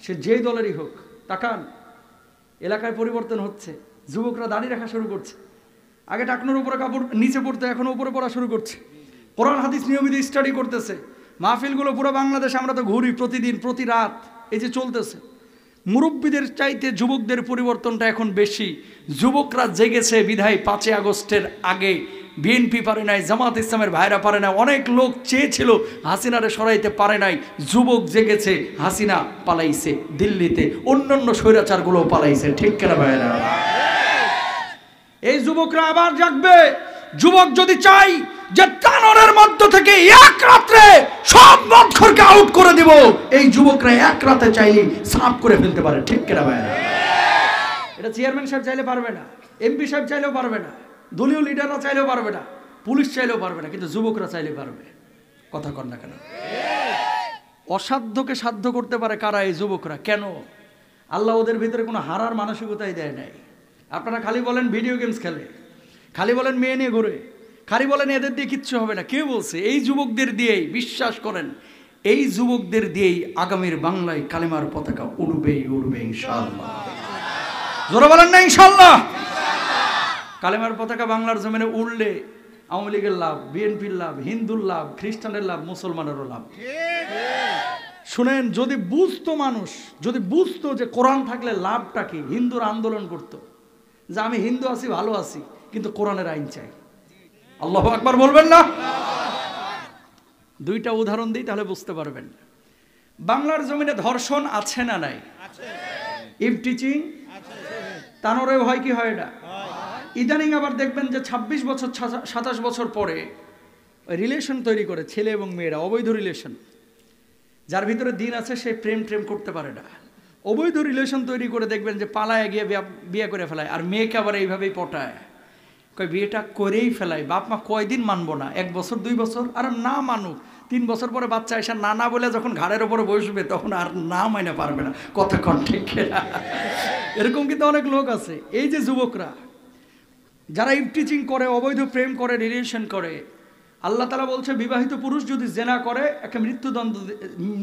সে যেই দলেরই হোক। তাকান, এলাকায় পরিবর্তন হচ্ছে, যুবকরা দাড়ি রাখা শুরু করছে। আগে টাকনোর উপরে কাপড় নিচে পড়তে, এখন উপরে পড়া শুরু করছে। কোরআন হাদিস নিয়মিত স্টাডি করতেছে। মাহফিলগুলো পুরো বাংলাদেশে আমরা তো ঘুরি প্রতিদিন, প্রতি রাত, এই যে চলতেছে। মুরব্বীদের চাইতে যুবকদের পরিবর্তনটা এখন বেশি। যুবকরা জেগেছে বিধায় 5 আগস্টের আগে বিএনপি পারে নাই, জামাত ইসলামের ভাইরা পারে না। অনেক লোক চেয়েছিল হাসিনারে সরাইতে পারে নাই, যুবক জেগেছে। হাসিনা পালাইছে দিল্লিতে, অন্যান্য স্বৈরাচারগুলো পালাইছে, ঠিক কিনা ভাইরা? এই যুবকরা আবার জাগবে। যুবক যদি চাই যে তানোরের মধ্য থেকে এক রাত্রে সব মদখোরকে আউট করে দিব, এই যুবকরা এক রাতে চাইলে সাফ করে ফেলতে পারে, ঠিক কিনা ভাইরা? এটা চেয়ারম্যান সাহেব চাইলে পারবে না, এমপি সাহেব চাইলেও পারবে না, দলীয় লিডাররা চাইলেও পারবে না, পুলিশ চাইলেও পারবে না, কিন্তু যুবকরা চাইলে পারবে, কথা কন না কেন? অসাধ্যকে সাধ্য করতে পারে কারা? এই যুবকরা। কেন? আল্লাহ ওদের ভিতরে কোনো হারার মানসিকতাই দেয় নাই। আপনারা খালি বলেন ভিডিও গেমস খেলে, খালি বলেন মেয়ে নিয়ে ঘুরে, খালি বলেন এদের দিয়ে কিচ্ছু হবে না। কে বলছে? এই যুবকদের দিয়েই, বিশ্বাস করেন, এই যুবকদের দিয়েই আগামীর বাংলায় কালেমার পতাকা উড়বেই উড়বে ইনশাআল্লাহ। জোরে বলেন না ইনশাআল্লাহ? কালেমার পতাকা বাংলার জমিনে উড়লে আওয়ামী লীগের লাভ, বিএনপির লাভ, হিন্দুর লাভ, খ্রিস্টানের লাভ, মুসলমানেরও লাভ। শুনেন, যদি বুঝতো মানুষ, যদি বুঝতো যে কোরআন থাকলে লাভটা কি, হিন্দুর আন্দোলন করতো যে আমি হিন্দু আছি, ভালো আছি, কিন্তু কোরআনের আইন চাই। আল্লাহু আকবার বলবেন না? দুইটা উদাহরণ দিই, তাহলে বুঝতে পারবেন। বাংলার জমিনে ধর্ষণ আছে না নাই? ইভটিচিং তানোরে হয় কি হয় না? ইদানিং আবার দেখবেন যে 26 বছর 27 বছর পরে রিলেশন তৈরি করে ছেলে এবং মেয়েরা, অবৈধ রিলেশন। যার ভিতরে দিন আছে সে প্রেম করতে পারে না, অবৈধ রিলেশন তৈরি করে দেখবেন যে পালায় গিয়ে বিয়ে করে ফেলায়। আর মেয়েকে আবার এইভাবেই পটায়, কয় বিয়েটা করেই ফেলায়। বাপ মা কয়দিন মানবো না? 1 বছর 2 বছর, আর না মানুক 3 বছর পরে বাচ্চা এসে না বলে যখন ঘাড়ের ওপরে বসবে তখন আর না মাইনে পারবে না, কথা কন ঠিক না? এরকম কিন্তু অনেক লোক আছে। এই যে যুবকরা যারা ইভটিচিং করে, অবৈধ প্রেম করে, রিলেশন করে, আল্লাহ তাআলা বলছে বিবাহিত পুরুষ যদি জেনা করে একে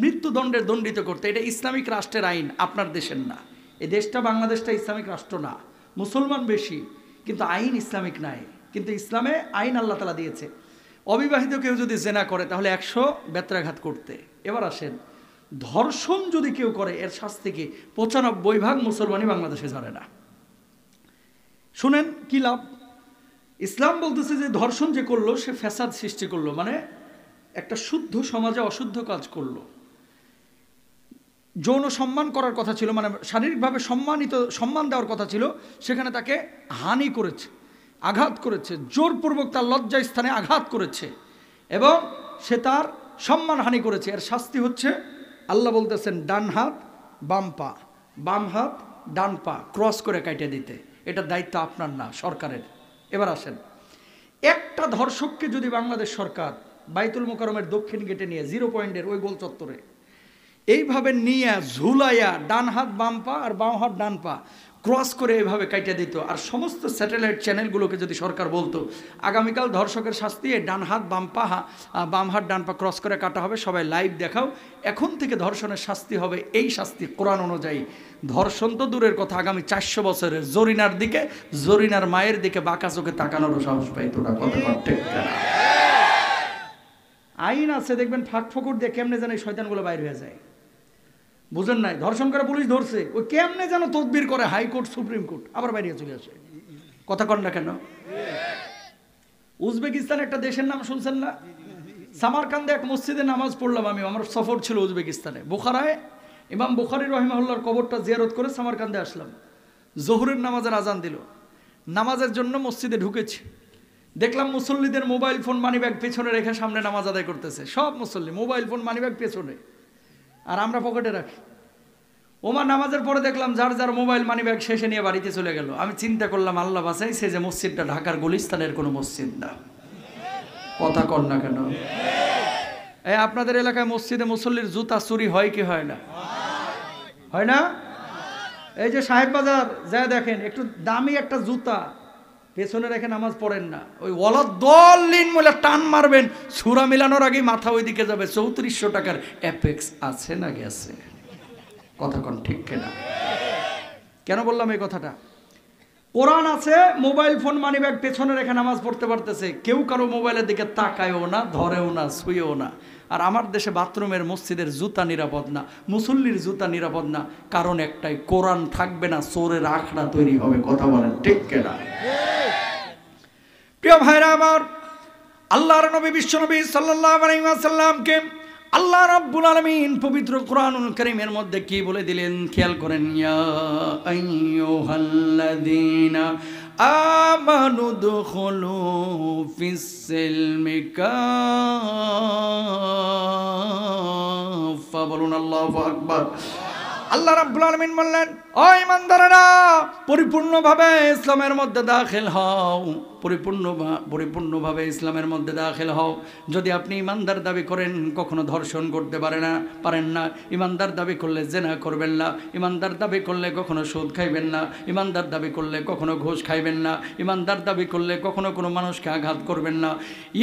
মৃত্যুদণ্ডে দণ্ডিত করতে। এটা ইসলামিক রাষ্ট্রের আইন, আপনার দেশের না। এই দেশটা, বাংলাদেশটা ইসলামিক রাষ্ট্র না, মুসলমান বেশি, কিন্তু আইন ইসলামিক নাই। কিন্তু ইসলামে আইন আল্লাহ তাআলা দিয়েছে, অবিবাহিত কেউ যদি জেনা করে তাহলে 100 বেত্রাঘাত করতে। এবার আসেন, ধর্ষণ যদি কেউ করে এর শাস্তি কি? 95% মুসলমানই বাংলাদেশে জানে না। শুনেন কি লাভ? ইসলাম বলতেছে যে ধর্ষণ যে করলো সে ফ্যাসাদ সৃষ্টি করলো, মানে একটা শুদ্ধ সমাজে অশুদ্ধ কাজ করলো। যৌন সম্মান করার কথা ছিল, মানে শারীরিকভাবে সম্মান দেওয়ার কথা ছিল, সেখানে তাকে হানি করেছে, আঘাত করেছে, জোরপূর্বক তার লজ্জা স্থানে আঘাত করেছে এবং সে তার সম্মান হানি করেছে। এর শাস্তি হচ্ছে, আল্লাহ বলতেছেন ডান হাত বাম পা, বাম হাত ডান পা ক্রস করে কাটিয়ে দিতে। এটা দায়িত্ব আপনার না, সরকারের। এবার আসেন, একটা ধর্ষককে যদি বাংলাদেশ সরকার বাইতুল মোকাররমের দক্ষিণ গেটে নিয়ে 0 পয়েন্টের ওই গোল চত্বরে এইভাবে নিয়ে ঝুলাইয়া ডান হাত বাম পা আর বাম হাত ডান পা ক্রস করে এইভাবে কাটিয়ে দিত, আর সমস্ত স্যাটেলাইট চ্যানেলগুলোকে যদি সরকার বলতো আগামীকাল ধর্ষকের শাস্তি ডান হাত বাম পা, বাম হাত ডান পা ক্রস করে কাটা হবে, সবাই লাইভ দেখাও, এখন থেকে ধর্ষণের শাস্তি হবে এই শাস্তি কোরআন অনুযায়ী। ধর্ষণ তো দূরের কথা, আগামী 400 বছরের জরিনার দিকে, জরিনার মায়ের দিকে বাঁকা চোখে তাকানোরও সাহস পাইতো না। কথা ঠিক না? আইন আছে, দেখবেন ফাঁক ফকর দিয়ে কেমনে যেন এই শয়তানগুলো বাইর হয়ে যায়। বুঝেন নাই? ধর্ষণ করে পুলিশ ধরছে, ওই কেমনে যেন তদবির করে হাইকোর্ট সুপ্রিম কোর্ট, আবার বাইরে চলে আসে। কথা কন না কেন? উজবেকিস্তান একটা দেশের নাম শুনছেন না? সামারকান্দে এক মসজিদে নামাজ পড়লাম আমি, আমার সফর ছিল উজবেকিস্তানে। বুখারায় ইমাম বুখারী রাহিমাহুল্লাহর কবরটা জিয়ারত করে সামারকান্দে আসলাম। জোহরের নামাজের আজান দিল, নামাজের জন্য মসজিদে ঢুকেছি, দেখলাম মুসল্লিদের মোবাইল ফোন মানিব্যাগ পেছনে রেখে সামনে নামাজ আদায় করতেছে। সব মুসল্লি মোবাইল ফোন মানিব্যাগ পেছনে, আর আমরা পকেটে রাখি। ওমা নামাজের পরে দেখলাম যার যার মোবাইল মানিব্যাগ শেষে নিয়ে বাড়িতে চলে গেল। আমি চিন্তা করলাম, আল্লাহ বাঁচাইছে যে মসজিদটা ঢাকার গুলিস্তানের কোনো মসজিদ না। কথা কর না কেন? এই আপনাদের এলাকায় মসজিদে মুসল্লির জুতা চুরি হয় কি হয় না? হয় না? এই যে সাহেব বাজার যায় দেখেন, একটু দামি একটা জুতা পেছনে রেখে নামাজ পড়েন না, ওই ওয়ালাদ্দাল্লিন বলে টান মারবেন, সূরা মিলানোর আগেই মাথা ওইদিকে যাবে। 3400 টাকার অ্যাপেক্স আছে না গেছে? কথা কোন ঠিক কিনা? কেন বললাম এই কথাটা? কোরআন আছে, মোবাইল ফোন মানিব্যাগ পেছনে রেখে নামাজ পড়তে পারতেছে, কেউ কারো মোবাইলের দিকে তাকায়ও না, ধরেও না, ছুঁয়েও না। আর আমার দেশে বাথরুমের মসজিদের জুতা নিরাপদ না, মুসল্লির জুতা নিরাপদ না, কারণ একটাই, কোরআন থাকবে না, চোরের আখড়া তৈরি হবে। কথা বলেন ঠিক কিনা? প্রিয় ভাইরা আমার, আল্লাহর নবী বিশ্বনবী সাল্লাল্লাহু আলাইহি ওয়াসাল্লামকে আল্লাহ রাব্বুল আলামিন পবিত্র কোরআনুল কারীমের মধ্যে কি বলে দিলেন খেয়াল করেন। ইয়া আইয়ুহাল্লাযীনা আমানু দুখুলু ফিস-সিলমি কাফা। বলুন আল্লাহু আকবার। আল্লাহ রাব্বুল আলামিন বললেন, ও ঈমানদারেরা, পরিপূর্ণভাবে ইসলামের মধ্যে দাখিল হও, পরিপূর্ণভাবে ইসলামের মধ্যে দাখিল হও। যদি আপনি ইমানদার দাবি করেন, কখনো ধর্ষণ করতে পারেন না, ইমানদার দাবি করলে জেনা করবেন না, ইমানদার দাবি করলে কখনো সুদ খাইবেন না, ইমানদার দাবি করলে কখনো ঘুষ খাইবেন না, ইমানদার দাবি করলে কখনো কোনো মানুষকে আঘাত করবেন না,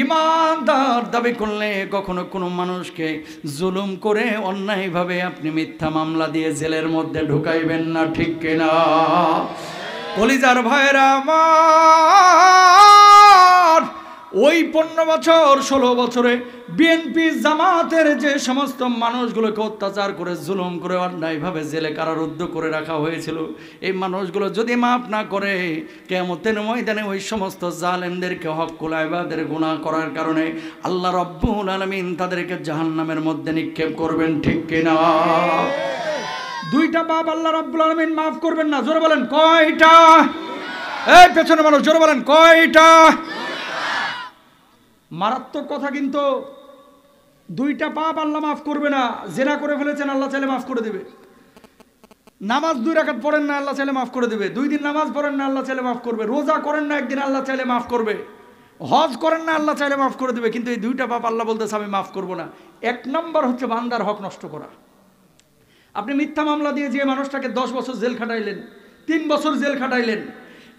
ইমানদার দাবি করলে কখনো কোনো মানুষকে জুলুম করে অন্যায়ভাবে আপনি মিথ্যা মামলা দিয়ে জেলের মধ্যে ঢুকাইবেন না। ঠিক কিনা? কলিজার ভাইরা আমার, ওই 15 বছর 16 বছরে বিএনপি জামাতের যে সমস্ত মানুষগুলোকে অত্যাচার করে, জুলুম করে, অন্যায়ভাবে জেলে কারারুদ্ধ করে রাখা হয়েছিল, এই মানুষগুলো যদি মাফ না করে, কিয়ামতের ময়দানে ওই সমস্ত জালেমদেরকে হক্কুল ইবাদের গুনাহ করার কারণে আল্লাহ রাব্বুল আলামিন তাদেরকে জাহান্নামের মধ্যে নিক্ষেপ করবেন। ঠিক কিনা? দুইটা পাপ আল্লাহ রাব্বুল আলামিন মাফ করবেন না। জোরে বলেন কয়টা? এই পেছনে মানুষ জোরে বলেন কয়টা? মারাত্মক কথা কিন্তু। দুইটা পাপ আল্লাহ মাফ করবে না। জেনা করে ফেলেছেন, আল্লাহ চাইলে মাফ করে দিবে। নামাজ 2 রাকাত পড়েন না, আল্লাহ চাইলে মাফ করে দিবে। 2 দিন নামাজ পড়েন না, আল্লাহ চাইলে মাফ করবে। রোজা করেন না একদিন, আল্লাহ চাইলে মাফ করবে। হজ করেন না, আল্লাহ চাইলে মাফ করে দিবে। কিন্তু এই দুইটা পাপ আল্লাহ বলতেছে আমি মাফ করব না। 1 নম্বর হচ্ছে বান্দার হক নষ্ট করা। আপনি মিথ্যা মামলা দিয়ে যে মানুষটাকে 10 বছর জেল খাটাইলেন, 3 বছর জেল খাটাইলেন,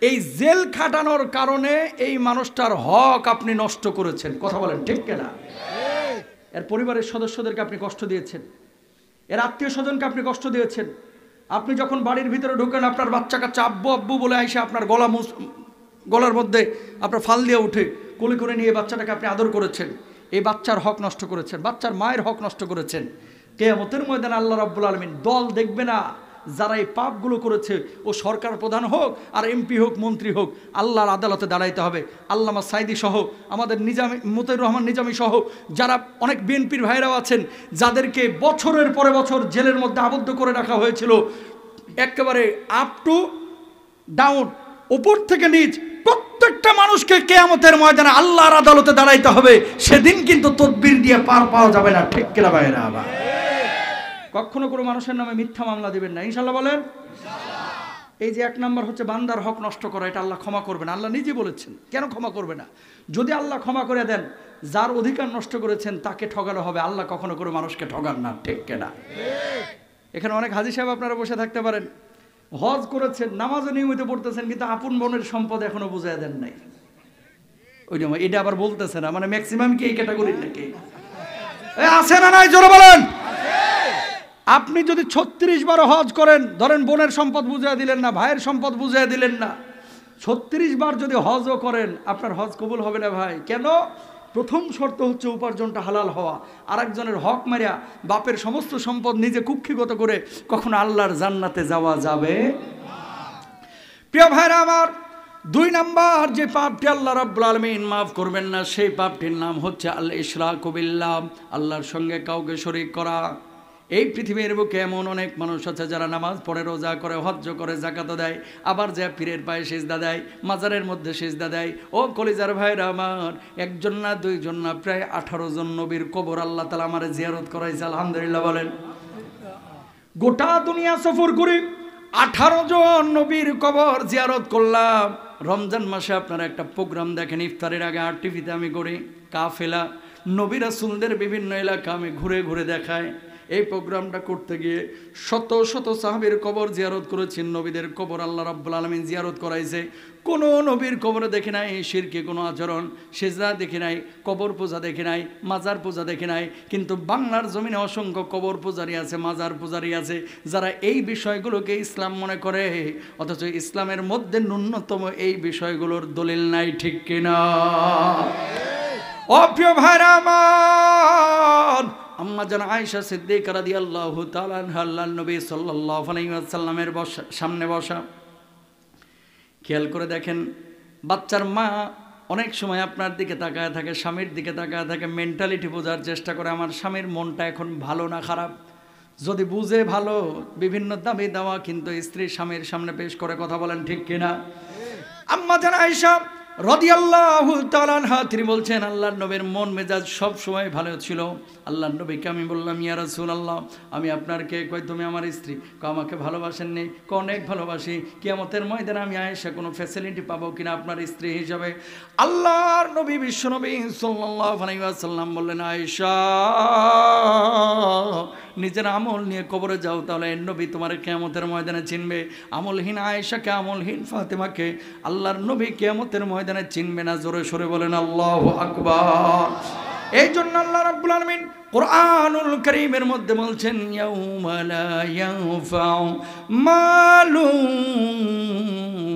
এই জেল খাটানোর কারণে এই মানুষটার হক আপনি নষ্ট করেছেন। কথা বলেন ঠিক কিনা? এর পরিবারের সদস্যদেরকে আপনি কষ্ট দিয়েছেন, এর আত্মীয় স্বজনকে আপনি কষ্ট দিয়েছেন। আপনি যখন বাড়ির ভিতরে ঢুকেন, আপনার বাচ্চা কাচ্চা আব্বু আব্বু বলে আইসে আপনার গলা গলার মধ্যে আপনার ফাল দিয়ে উঠে কোলে করে নিয়ে বাচ্চাটাকে আপনি আদর করেছেন, এই বাচ্চার হক নষ্ট করেছেন, বাচ্চার মায়ের হক নষ্ট করেছেন। কিয়ামতের ময়দানে আল্লাহ রাব্বুল আলামিন দল দেখবে না, যারা এই পাপগুলো করেছে ও সরকার প্রধান হোক আর এমপি হোক মন্ত্রী হোক, আল্লাহর আদালতে দাঁড়াইতে হবে। আল্লামা সাইদি সহ আমাদের নিজামী মতিউর রহমান নিজামী সহ যারা অনেক বিএনপির ভাইরাও আছেন, যাদেরকে বছরের পরে বছর জেলের মধ্যে আবদ্ধ করে রাখা হয়েছিল, একেবারে আপ টু ডাউন, উপর থেকে নিচ প্রত্যেকটা মানুষকে কিয়ামতের ময়দানে আল্লাহর আদালতে দাঁড়াইতে হবে। সেদিন কিন্তু তদবির দিয়ে পার পাওয়া যাবে না, ঠিক কিনা ভাইরা? আবার কখনো কোনো মানুষের নামে মিথ্যা মামলা দিবেন না, ইনশাল্লাহ বলেন। এই যে 1 নাম্বার হচ্ছে বান্দার হক নষ্ট করা, এটা আল্লাহ ক্ষমা করবে না। আল্লাহ নিজে বলেছেন, কেন ক্ষমা করবে না? যদি আল্লাহ ক্ষমা করে দেন, যার অধিকার নষ্ট করেছেন তাকে ঠগানো হবে। আল্লাহ কখনো করে মানুষকে ঠগান না, ঠিক কিনা? এখানে অনেক হাজী সাহেব আপনারা বসে থাকতে পারেন, হজ করেছেন, নামাজও নিয়মিত পড়তেছেন, কিন্তু আপন বোনের সম্পদ এখনো বুঝাই দেন নাই। ওইটা এটা আবার বলতেছে না, মানে ম্যাক্সিমাম কি এই ক্যাটাগরির নাকি আছে না নাই? জোরে বলেন। আপনি যদি 36 বার হজ করেন, ধরেন বোনের সম্পদ বুঝিয়ে দিলেন না, ভাইয়ের সম্পদ বুঝিয়ে দিলেন না, 36 বার যদি হজও করেন, আপনার হজ কবুল হবে না ভাই। কেন? প্রথম শর্ত হচ্ছে উপার্জনটা হালাল হওয়া। আরেকজনের হক মারিয়া বাপের সমস্ত সম্পদ নিজে কুক্ষিগত করে কখনো আল্লাহর জান্নাতে যাওয়া যাবে। প্রিয় ভাইরা আমার, 2 নাম্বার যে পাপটি আল্লাহ রাব্বুল আলামিন মাফ করবেন না, সেই পাপটির নাম হচ্ছে আল ইশরাকু বিল্লাহ, আল্লাহর সঙ্গে কাউকে শরীক করা। এই পৃথিবীর বুকে এমন অনেক মানুষ আছে যারা নামাজ পড়ে, রোজা করে, হজ্জ করে, যাকাত দেয়, আবার যা পীরের পায়ে সিজদা দেয়, মাজারের মধ্যে সিজদা দেয়। ও কলিজার ভাইরা আমার, 1 জন না 2 জন না, প্রায় 18 জন নবীর কবর আল্লাহ তাআলা আমারে জিয়ারত করাইছে। আলহামদুলিল্লাহ বলেন। গোটা দুনিয়া সফর করি 18 জন নবীর কবর জিয়ারত করলাম। রমজান মাসে আপনারা একটা প্রোগ্রাম দেখেন, ইফতারের আগে আর টিভিতে আমি করি কাফেলা, নবী রাসূলদের বিভিন্ন এলাকা আমি ঘুরে ঘুরে দেখাই। এই প্রোগ্রামটা করতে গিয়ে শত শত সাহাবীর কবর জিয়ারত করেছেন, নবীদের কবর আল্লাহ রাব্বুল আলামিন জিয়ারত করাইছে। কোনো নবীর কবরে দেখি নাই শিরকি কোনো আচরণ, সেজদা দেখি নাই, কবর পূজা দেখি নাই, মাজার পূজা দেখি নাই। কিন্তু বাংলার জমিনে অসংখ্য কবর পূজারী আছে, মাজার পূজারী আছে, যারা এই বিষয়গুলোকে ইসলাম মনে করে, অথচ ইসলামের মধ্যে ন্যূনতম এই বিষয়গুলোর দলিল নাই, ঠিক কিনা? ও প্রিয় ভাইরা আমার, আম্মা জান আয়েশা সিদ্দিকা রাদিয়াল্লাহু তাআলা আনহা আল্লাহর নবী সাল্লাল্লাহু আলাইহি ওয়াসাল্লামের সামনে বসা। খেয়াল করে দেখেন, বাচ্চার মা অনেক সময় আপনার দিকে তাকায় থাকে, স্বামীর দিকে তাকায় থাকে, মেন্টালিটি বোঝার চেষ্টা করে, আমার স্বামীর মনটা এখন ভালো না খারাপ। যদি বুঝে ভালো, বিভিন্ন দাবি দেওয়া কিন্তু স্ত্রী স্বামীর সামনে পেশ করে, কথা বলেন ঠিক কিনা? আম্মা জান আয়েশা রাদিয়াল্লাহু তাআলা আনহা তিনি বলছেন, আল্লাহর নবীর মন মেজাজ সব সময় ভালো ছিল। আল্লাহর নবীকে আমি বললাম, ইয়া রাসূলুল্লাহ, আমি আপনার কে? কই তুমি আমার স্ত্রী। আমাকে ভালোবাসেননি? অনেক ভালোবাসি। কিয়ামতের ময়দানে আমি আয়েশা কোনো ফ্যাসিলিটি পাবো কিনা আপনার স্ত্রী হিসাবে? আল্লাহর নবী বিশ্বনবী সাল্লাল্লাহু আলাইহি ওয়াসাল্লাম বললেন, আয়েশা নিজের আমল নিয়ে কবরে যাও, তাহলে নবী তোমার কিয়ামতের ময়দানে চিনবে। আমলহীন আয়েশাকে, আমলহীন ফাতেমাকে আল্লাহর নবী কিয়ামতের ময়দানে চিনবে না। জোরে সরে বলেন আল্লাহু আকবার। এই জন্য আল্লাহ রাব্বুল আলামিন কুরআনুল কারীমের মধ্যে বলছেন, ইয়াউমা লা ইয়ানফাউ মালুন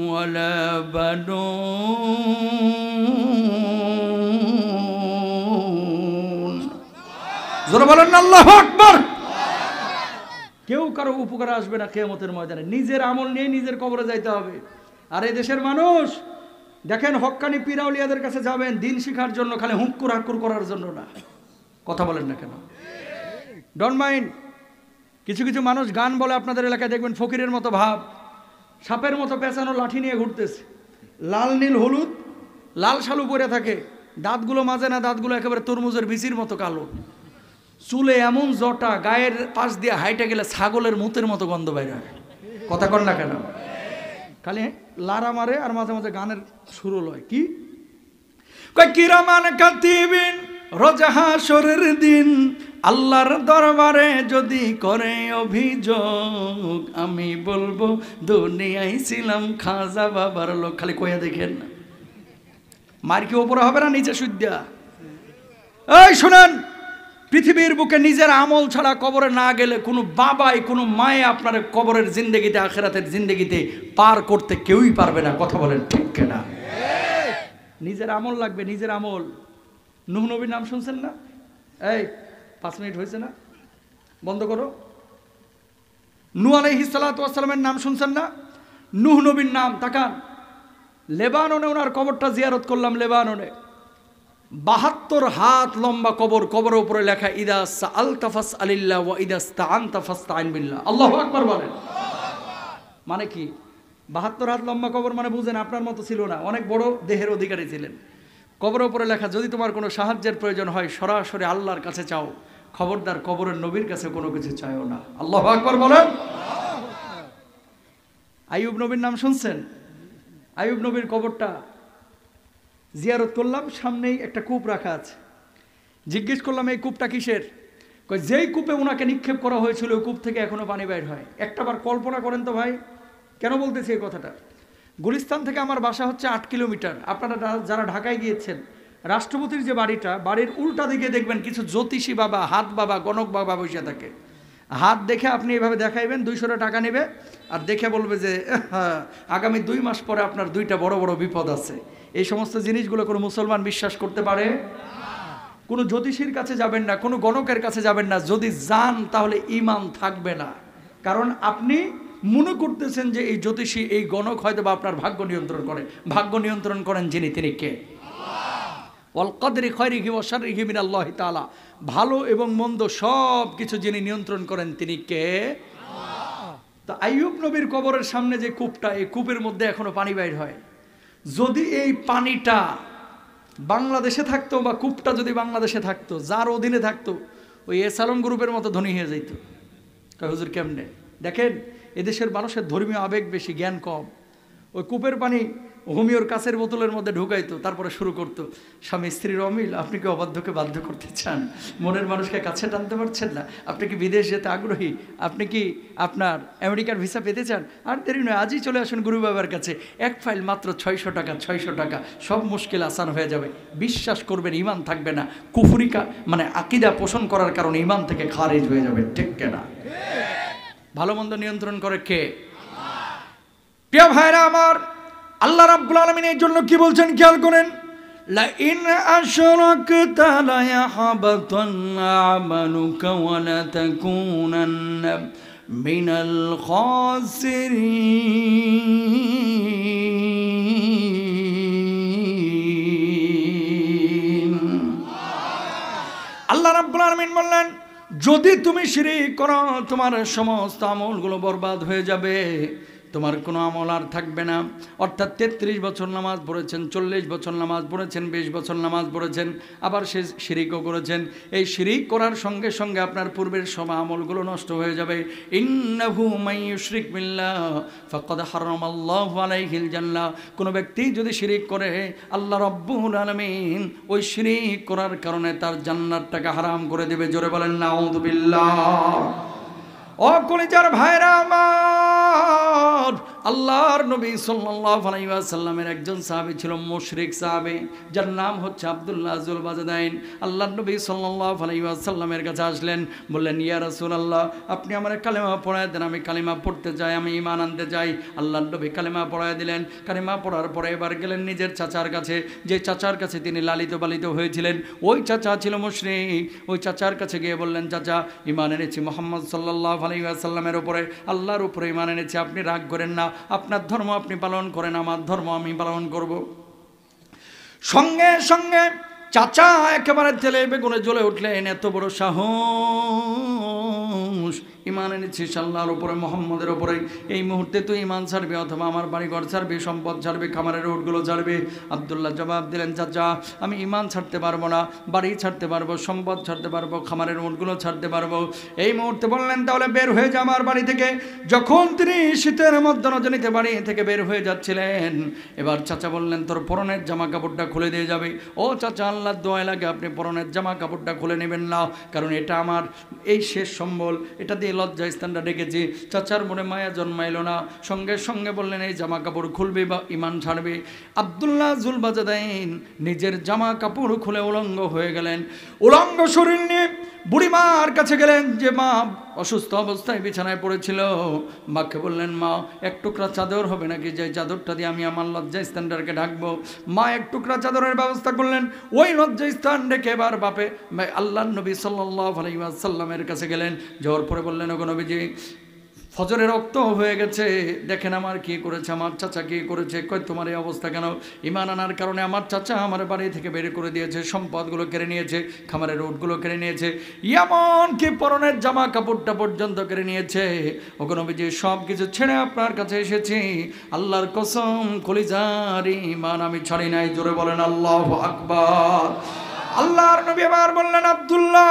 ওয়ালা বানুন। জোরে বলেন আল্লাহু আকবার। কেউ কারো উপকার আসবে না কিয়ামতের ময়দানে। নিজের আমল নিয়ে নিজের কবরে যাইতে হবে। আর এই দেশের মানুষ দেখেন, হক্কানি পীরাউলিয়াদের কাছে যাবেন দিন শিখার জন্য, খালি হুক্কুর হাক্কুর করার জন্য না। কথা বলেন না কেন? Don't mind. কিছু কিছু মানুষ গান বলে আপনাদের এলাকায় দেখবেন, ফকিরের মতো ভাব, সাপের মতো পেঁচানো লাঠি নিয়ে ঘুরতেছে, লাল নীল হলুদ লাল শালু পরে থাকে, দাঁতগুলো মাজে না, দাঁতগুলো একেবারে তরমুজের বিচির মতো কালো, চুলে এমন জটা, গায়ের পাশ দিয়ে হাইটে গেলে ছাগলের মুতের মতো গন্ধ বাইরে হয়। কথা কর না কেন? খালি লারা মারে আর মাঝে মাঝে গানের সুর লয়। কি কয়, কিরামান কাতিবিন রোজ হাশরের দিন আল্লাহর দরবারে যদি করে অভিযোগ, আমি বলবো দুনিয়ায় ছিলাম খাজা বাবার লোক। খালি কইয়া দেখেন না, মার কি ওপরে হবে না নিচে সুদ্যা? এই শুনেন, পৃথিবীর বুকে নিজের আমল ছাড়া কবরে না গেলে কোনো বাবাই, কোনো মায়ে আপনার কবরের জিন্দেগিতে, আখিরাতের জিন্দেগিতে পার করতে কেউই পারবে না। কথা বলেন ঠিক কিনা? নিজের আমল লাগবে, নিজের আমল। নূহ নবীর নাম শুনছেন না? এই 5 মিনিট হয়েছে না, বন্ধ করো। নূহ আলাইহিস সালাতু ওয়াস সালামের নাম শুনছেন না? নূহ নবীর নাম, তাকান। লেবাননে ওনার কবরটা জিয়ারত করলাম, লেবাননে 72 হাত লম্বা কবর, কবরের উপরে লেখা ইদা সাআলতা ফাসআলিল্লাহ ওয়া ইদা ইসতাআনতা ফাসতাইন বিল্লাহ। আল্লাহু আকবার বলেন। মানে কি 72 হাত লম্বা কবর মানে বুঝেন, আপনার মতো ছিল না, অনেক বড় দেহের অধিকারী ছিলেন। কবরের উপরে লেখা যদি তোমার কোনো সাহায্যের প্রয়োজন হয় সরাসরি আল্লাহর কাছে চাও, খবরদার কবরের নবীর কাছে কোনো কিছু চাইও না। আল্লাহু আকবার বলেন। আইয়ুব নবীর নাম শুনছেন? আইয়ুব নবীর কবরটা জিয়ারত করলাম, সামনেই একটা কূপ রাখা আছে। জিজ্ঞেস করলাম এই কূপটা কিসের? কই যেই কূপে ওনাকে নিক্ষেপ করা হয়েছিল ওই কূপ থেকে এখনো পানি বের হয়। একটাবার কল্পনা করেন তো ভাই, কেন বলতেছি এই কথাটা? গুলিস্তান থেকে আমার বাসা হচ্ছে 8 কিলোমিটার। আপনারা যারা ঢাকায় গিয়েছেন, রাষ্ট্রপতির যে বাড়িটা, বাড়ির উল্টা দিকে দেখবেন কিছু জ্যোতিষী বাবা, হাত বাবা, গণক বাবা বসে থাকে। হাত দেখে আপনি এভাবে দেখাইবেন, 200 টাকা নেবে, আর দেখে বলবে যে আগামী 2 মাস পরে আপনার 2টা বড় বড় বিপদ আছে। এই সমস্ত জিনিসগুলো কোনো মুসলমান বিশ্বাস করতে পারে? কোনো জ্যোতিষীর কাছে যাবেন না, কোনো গণকের কাছে যাবেন না। যদি যান তাহলে ঈমান থাকবে না, কারণ আপনি মনে করতেছেন যে এই জ্যোতিষী, এই গণক হয়তো বা আপনার ভাগ্য নিয়ন্ত্রণ করে। ভাগ্য নিয়ন্ত্রণ করেন যিনি, তিনি কে? ওয়াল কদরি খায়রিহি ওয়া শাররিহি মিনাল্লাহি তাআলা। ভালো এবং মন্দ সব কিছু যিনি নিয়ন্ত্রণ করেন তিনি কে? তো আইয়ুব নবীর কবরের সামনে যে কূপটা, এই কূপের মধ্যে এখনো পানি বাইর হয়। যদি এই পানিটা বাংলাদেশে থাকতো, বা কূপটা যদি বাংলাদেশে থাকতো, যার অধীনে থাকতো, ওই এসালম গ্রুপের মতো ধনী হয়ে যেত। হুজুর কেমনে? দেখেন এদেশের মানুষের ধর্মীয় আবেগ বেশি, জ্ঞান কম। ওই কূপের পানি হোমিওর কাছের বোতলের মধ্যে ঢুকাইতো, তারপরে শুরু করতো, স্বামী স্ত্রীর অমিল, আপনি কি অবাধ্যকে বাধ্য করতে চান? মনের মানুষকে কাছে টানতে পারছেন না? আপনি কি বিদেশ যেতে আগ্রহী? আপনি কি আপনার আমেরিকার ভিসা পেতে চান? আর দেরি নয়, আজই চলে আসুন গুরু বাবার কাছে। এক ফাইল মাত্র 600 টাকা, 600 টাকা, সব মুশকিল আসান হয়ে যাবে। বিশ্বাস করবেন, ঈমান থাকবে না। কুফরিকা মানে আকীদা পোষণ করার কারণে ঈমান থেকে খারিজ হয়ে যাবে, ঠিক কিনা? ভালো মন্দ নিয়ন্ত্রণ করে কে? প্রিয় ভাইরা আমার, আল্লাহ রাব্বুল আলামিন এর জন্য কি বলছেন খেয়াল করেন। লা ইন আশরাকতা লা ইয়াহবাতান্না আমালুকা ওয়া লা তাকুনান্না মিনাল খাসিরিন। আল্লাহ রাব্বুল আলামিন বললেন, যদি তুমি শিরক করো তোমার সমস্ত আমলগুলো বরবাদ হয়ে যাবে, তোমার কোনো আমল আর থাকবে না। অর্থাৎ 33 বছর নামাজ পড়েছেন, 40 বছর নামাজ পড়েছেন, 20 বছর নামাজ পড়েছেন, আবার সে শিরিকও করেছেন। এই শিরিক করার সঙ্গে সঙ্গে আপনার পূর্বের সব আমলগুলো নষ্ট হয়ে যাবে। ইন্নাহু মান ইউশরিক বিল্লাহ ফাকাদ হারামাল্লাহু আলাইহিল জান্নাহ। কোনো ব্যক্তি যদি শিরিক করে, আল্লাহ রাব্বুল আলামিন ওই শিরিক করার কারণে তার জান্নাতটাকে হারাম করে দেবে। জোরে বলেন নাউযুবিল্লাহ। ও কলিজার ভাইরা আমার, আল্লাহর নবী সাল্লাল্লাহু আলাইহি ওয়াসাল্লামের একজন সাহাবী ছিল, মুশরিক সাহাবী, যার নাম হচ্ছে আব্দুল্লাহ যুল বাজদাইন। আল্লাহর নবী সাল্লাল্লাহু আলাইহি ওয়াসাল্লামের কাছে আসলেন, বললেন, ইয়া রাসূলুল্লাহ, আপনি আমার কালেমা পড়ায় দেন, আমি কালেমা পড়তে চাই, আমি ঈমান আনতে চাই। আল্লাহর নবী কালেমা পড়ায় দিলেন। কালেমা পড়ার পরে এবার গেলেন নিজের চাচার কাছে, যে চাচার কাছে তিনি লালিত পালিত হয়েছিলেন। ওই চাচা ছিল মুশরিক। ওই চাচার কাছে গিয়ে বললেন, চাচা, ঈমান এনেছি মুহাম্মদ সাল্লাল্লাহু আলাইহি ওয়াসাল্লামের উপরে, আল্লাহর উপরে ঈমান এনেছি, আপনি রাগ করেন না, আপনার ধর্ম আপনি পালন করেন, আমার ধর্ম আমি পালন করব। সঙ্গে সঙ্গে চাচা একেবারে তেলে বেগুনে জ্বলে উঠলেন, এত বড় সাহস! ঈমান এনেছিস আল্লাহর উপরে, মুহাম্মদের উপরে, এই মুহূর্তে তুই ঈমান ছাড়বি অথবা আমার বাড়িঘর ছাড়বি, সম্পদ ছাড়বি, খামারের রোডগুলো ছাড়বি? আব্দুল্লাহ জবাব দিলেন, চাচা, আমি ঈমান ছাড়তে পারবো না, বাড়ি ছাড়তে পারবো, সম্পদ ছাড়তে পারবো, খামারের রোডগুলো ছাড়তে পারবো। এই মুহূর্তে বললেন, তাহলে বের হয়ে যা আমার বাড়ি থেকে। যখন তিনি শীতের মধ্যে রজনীতে বাড়ি থেকে বের হয়ে যাচ্ছিলেন, এবার চাচা বললেন, তোর পরনের জামা কাপড়টা খুলে দিয়ে যাবে। ও চাচা, আল্লাহর দোয়া লাগে আপনি পরনের জামা কাপড়টা খুলে নেবেন না, কারণ এটা আমার এই শেষ সম্বল, এটা দিয়ে লজ্জা স্থানটা ডেকেছি। চাচার মনে মায়া জন্মাইল না, সঙ্গে সঙ্গে বললেন, এই জামা কাপড় খুলবে বা ঈমান ছাড়বে? আব্দুল্লাহ যুল বাজদাইন নিজের জামা কাপড় খুলে উলঙ্গ হয়ে গেলেন। উলঙ্গ শরীর নিয়ে বুড়িমার কাছে গেলেন, যে মা, অসুস্থ অবস্থায় বিছানায় পড়েছিল। মাকে বললেন, মা এক টুকরা চাদর হবে নাকি, যে চাদরটা দিয়ে আমি আমার লজ্জাস্থানটাকে ঢাকবো। মা এক টুকরা চাদরের ব্যবস্থা করলেন। ওই লজ্জাস্থান ঢেকে এবার বাপে আল্লাহর নবী সাল্লাল্লাহু আলাইহি ওয়াসাল্লামের কাছে গেলেন। যাওয়ার পরে বললেন, ওগো নবীজি, ফজরের রক্ত হয়ে গেছে, দেখেন আমার কি করেছে, আমার চাচা কি করেছে। কই তোমার এই অবস্থা কেন? ঈমান আনার কারণে আমার চাচা আমার বাড়ি থেকে বের করে দিয়েছে, সম্পদগুলো কেড়ে নিয়েছে, খামারের রোডগুলো কেড়ে নিয়েছে, এমনকি পরনের জামা কাপড়টা পর্যন্ত কেড়ে নিয়েছে। ওগো নবীজি, সব কিছু ছেড়ে আপনার কাছে এসেছি, আল্লাহর কসম কলিজার ঈমান আমি ছাড়ি নাই। জোরে বলেন আল্লাহু আকবার। আল্লাহর নবী আবার বললেন, আব্দুল্লাহ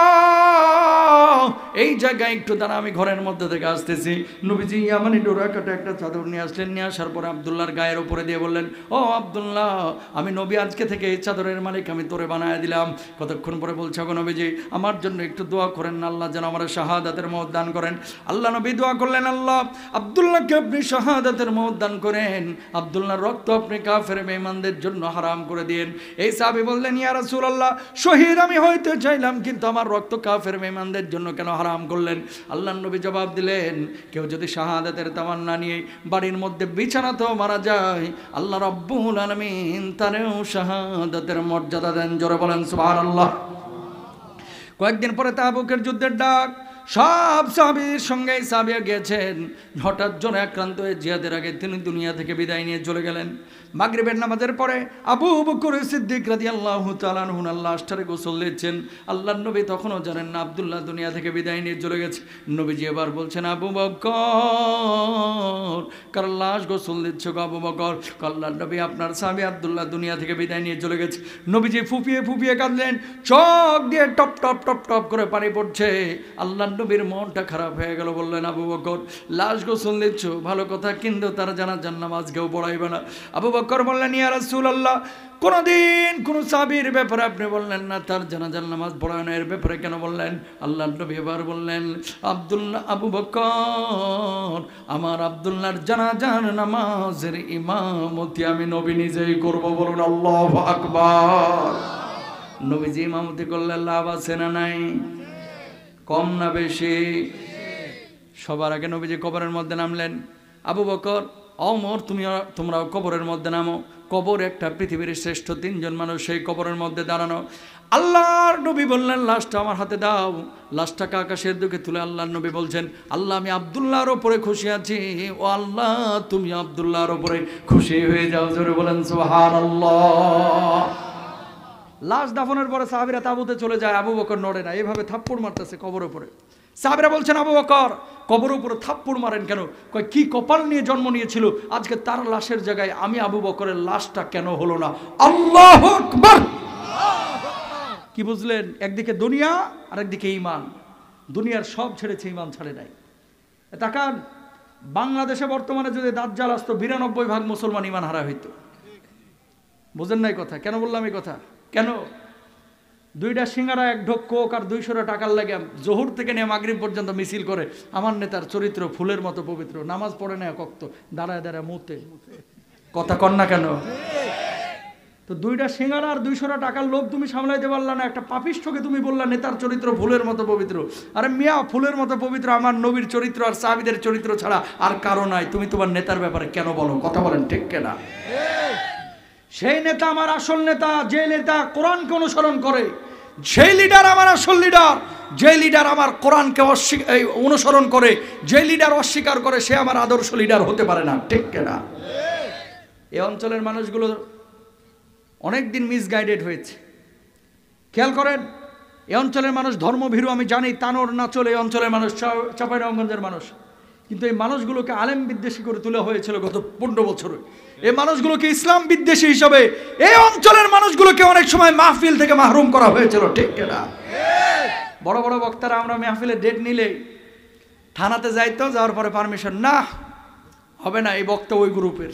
এই জায়গায় একটু দাঁড়া, আমি ঘরের মধ্যে থেকে আসতেছি। নবীজি ইয়ামানি ডোরা কাটা একটা চাদর নিয়ে আসলেন। নিয়ে আসার পরে আব্দুল্লাহর গায়ের উপরে দিয়ে বললেন, ও আব্দুল্লাহ, আমি নবী আজকে থেকে এই চাদরের মালিক আমি তোরে বানায় দিলাম। কতক্ষণ পরে বলছে, গো নবীজি আমার জন্য একটু দোয়া করেন না, আল্লাহ যেন আমার শাহাদাতের মওত দান করেন। আল্লাহ নবী দোয়া করলেন, আল্লাহ আব্দুল্লাহকে আপনি শাহাদাতের মওত দান করেন, আব্দুল্লাহর রক্ত আপনি কাফের বেঈমানদের জন্য হারাম করে দিন। এই সাহাবী বললেন, ইয়া রাসূলুল্লাহ, শহীদ আমি হইতে চাইলাম, কিন্তু আমার রক্ত কাফের বেঈমানদের জন্য কেন হারাম করলেন? আল্লাহর নবী জবাব দিলেন, কেউ যদি শাহাদাতের তামান্না নিয়ে বাড়ির মধ্যে বিছানাতেও মারা যায়, আল্লাহ রাব্বুল আলামিন তারেও শাহাদাতের মর্যাদা দেন। জোরে বলেন সুবহানাল্লাহ। কয়েকদিন পরে তাবুকের যুদ্ধের ডাক, সব সাহাবীর সঙ্গে সাহাবীরা গিয়েছেন। হঠাৎ জ্বরে আক্রান্ত হয়ে জিহাদের আগে তিনি দুনিয়া থেকে বিদায় নিয়ে চলে গেলেন। মাগরিবের নামাজের পরে আবু বকর সিদ্দিক রাদিয়াল্লাহু তাআলা আনহু লাশটারে গোসল দিচ্ছেন। আল্লাহর নবী তখনও জানেন না আব্দুল্লাহ দুনিয়া থেকে বিদায় নিয়ে চলে গেছে। নবীজি এবার বলছেন, আবু বকর, কার লাশ গোসল দিচ্ছ গো আবু বকর? আল্লাহর নবী, আপনার সাহাবী আব্দুল্লাহ দুনিয়া থেকে বিদায় নিয়ে চলে গেছে। নবীজি ফুপিয়ে ফুপিয়ে কাঁদলেন, চোখ দিয়ে টপ টপ টপ টপ করে পানি পড়ছে। আল্লাহর নবীর মনটা খারাপ হয়ে গেল। বললেন, আবু বকর লাশ গোসল দিচ্ছ ভালো কথা, কিন্তু তারা জানাজার নামাজ কেউ পড়াইবে না। আবু বকর বললেন, ইয়া রাসূলুল্লাহ, কোনদিন কোন সাহাবীর ব্যাপারে আপনি বললেন না তার জানাজার নামাজ পড়ায় না, এর ব্যাপারে কেন বললেন? আল্লাহর নবী এবার বললেন, আব্দুল্লাহ, আবু বকর, আমার আব্দুল্লাহর জানাজার নামাজের ইমামতি আমি নবী নিজেই করব। বলুন আল্লাহু আকবার। নবীজি ইমামতি করলে লাভ আছে না নাই? কম না বেশি? সবার আগে নবীজি কবরের মধ্যে নামলেন। আবু বকর, ওমর, তোমরাও কবরের মধ্যে নামো। কবর একটা পৃথিবীর শ্রেষ্ঠ তিনজন মানুষ সেই কবরের মধ্যে দাঁড়ানো। আল্লাহর নবী বললেন, লাশটা আমার হাতে দাও। লাশটাকে আকাশের দিকে তুলে আল্লাহর নবী বলছেন, আল্লাহ আমি আব্দুল্লাহর ওপরে খুশি আছি, ও আল্লাহ তুমি আব্দুল্লাহর ওপরে খুশি হয়ে যাও। জোরে বলেন সুবহানাল্লাহ। লাশ দাফনের পরে সাহাবীরা তাঁবুতে চলে যায়। আবু বকর নড়ে না, এভাবে থাপ্পড় মারতেছে কবরের উপরে। সাহাবীরা বলছেন, আবু বকর কবরের উপরে থাপ্পড় মারেন কেন? কয়, কি কপাল নিয়ে জন্ম নিয়েছিল, আজকে তার লাশের জায়গায় আমি আবু বকরের লাশটা কেন হলো না? আল্লাহু আকবার। কি বুঝলেন? একদিকে দুনিয়া আর একদিকে ঈমান। দুনিয়ার সব ছেড়েছে, ঈমান ছাড়ে নাই। তাকান, বাংলাদেশে বর্তমানে যদি দাজ্জাল আসতো 92% মুসলমান ঈমান হারা হইতো। বুঝেন নাই কথা? কেন বললাম এই কথা? কেন? দুইটা সিঙ্গারা, এক ঢোক কোক আর 200 টাকার লাগে জোহর থেকে নিয়ে মাগরিব পর্যন্ত মিছিল করে। আমার নেতার চরিত্র ফুলের মতো পবিত্র, নামাজ পড়ে না কক্ত, দাঁড়ায় দাঁড়ায় মুতে। কথা কন না কেন? তো দুইটা সিঙ্গারা আর 200 টাকার লোভ তুমি সামলাইতে পারলা না, একটা পাপিষ্ঠকে তুমি বললা নেতার চরিত্র ফুলের মতো পবিত্র। আরে মিয়া, ফুলের মতো পবিত্র আমার নবীর চরিত্র আর সাহাবীদের চরিত্র ছাড়া আর কারো নাই। তুমি তোমার নেতার ব্যাপারে কেন বলো? কথা বলেন ঠিক কিনা? সেই নেতা আমার আসল নেতা, যে নেতা কোরআনকে অনুসরণ করে, সেই লিডার আমার আসল লিডার। যে লিডার আমার কোরআনকে অনুসরণ করে, যে লিডার অস্বীকার করে, সে আমার আদর্শ লিডার হতে পারে না। ঠিক কিনা? এই অঞ্চলের মানুষগুলো অনেকদিন মিসগাইডেড হয়েছে। খেয়াল করেন, এই অঞ্চলের মানুষ ধর্মভীরু আমি জানি, তানোর না চলে এই অঞ্চলের মানুষ, চাঁপাইনবাবগঞ্জের মানুষ। কিন্তু এই মানুষগুলোকে আলেম বিদ্বেষী করে তোলা হয়েছিল গত 15 বছরে। এই মানুষগুলোকে ইসলাম বিদ্বেষী হিসাবে এই অঞ্চলের মানুষগুলোকে অনেক সময় মাহফিল থেকে মাহরুম করা হয়েছিল। ঠিক কিনা? বড় বড় বক্তারা আমরা মাহফিলের ডেট নিলে থানাতে যাইতো, যাওয়ার পরে পারমিশন না, হবে না, এই বক্তা ওই গ্রুপের।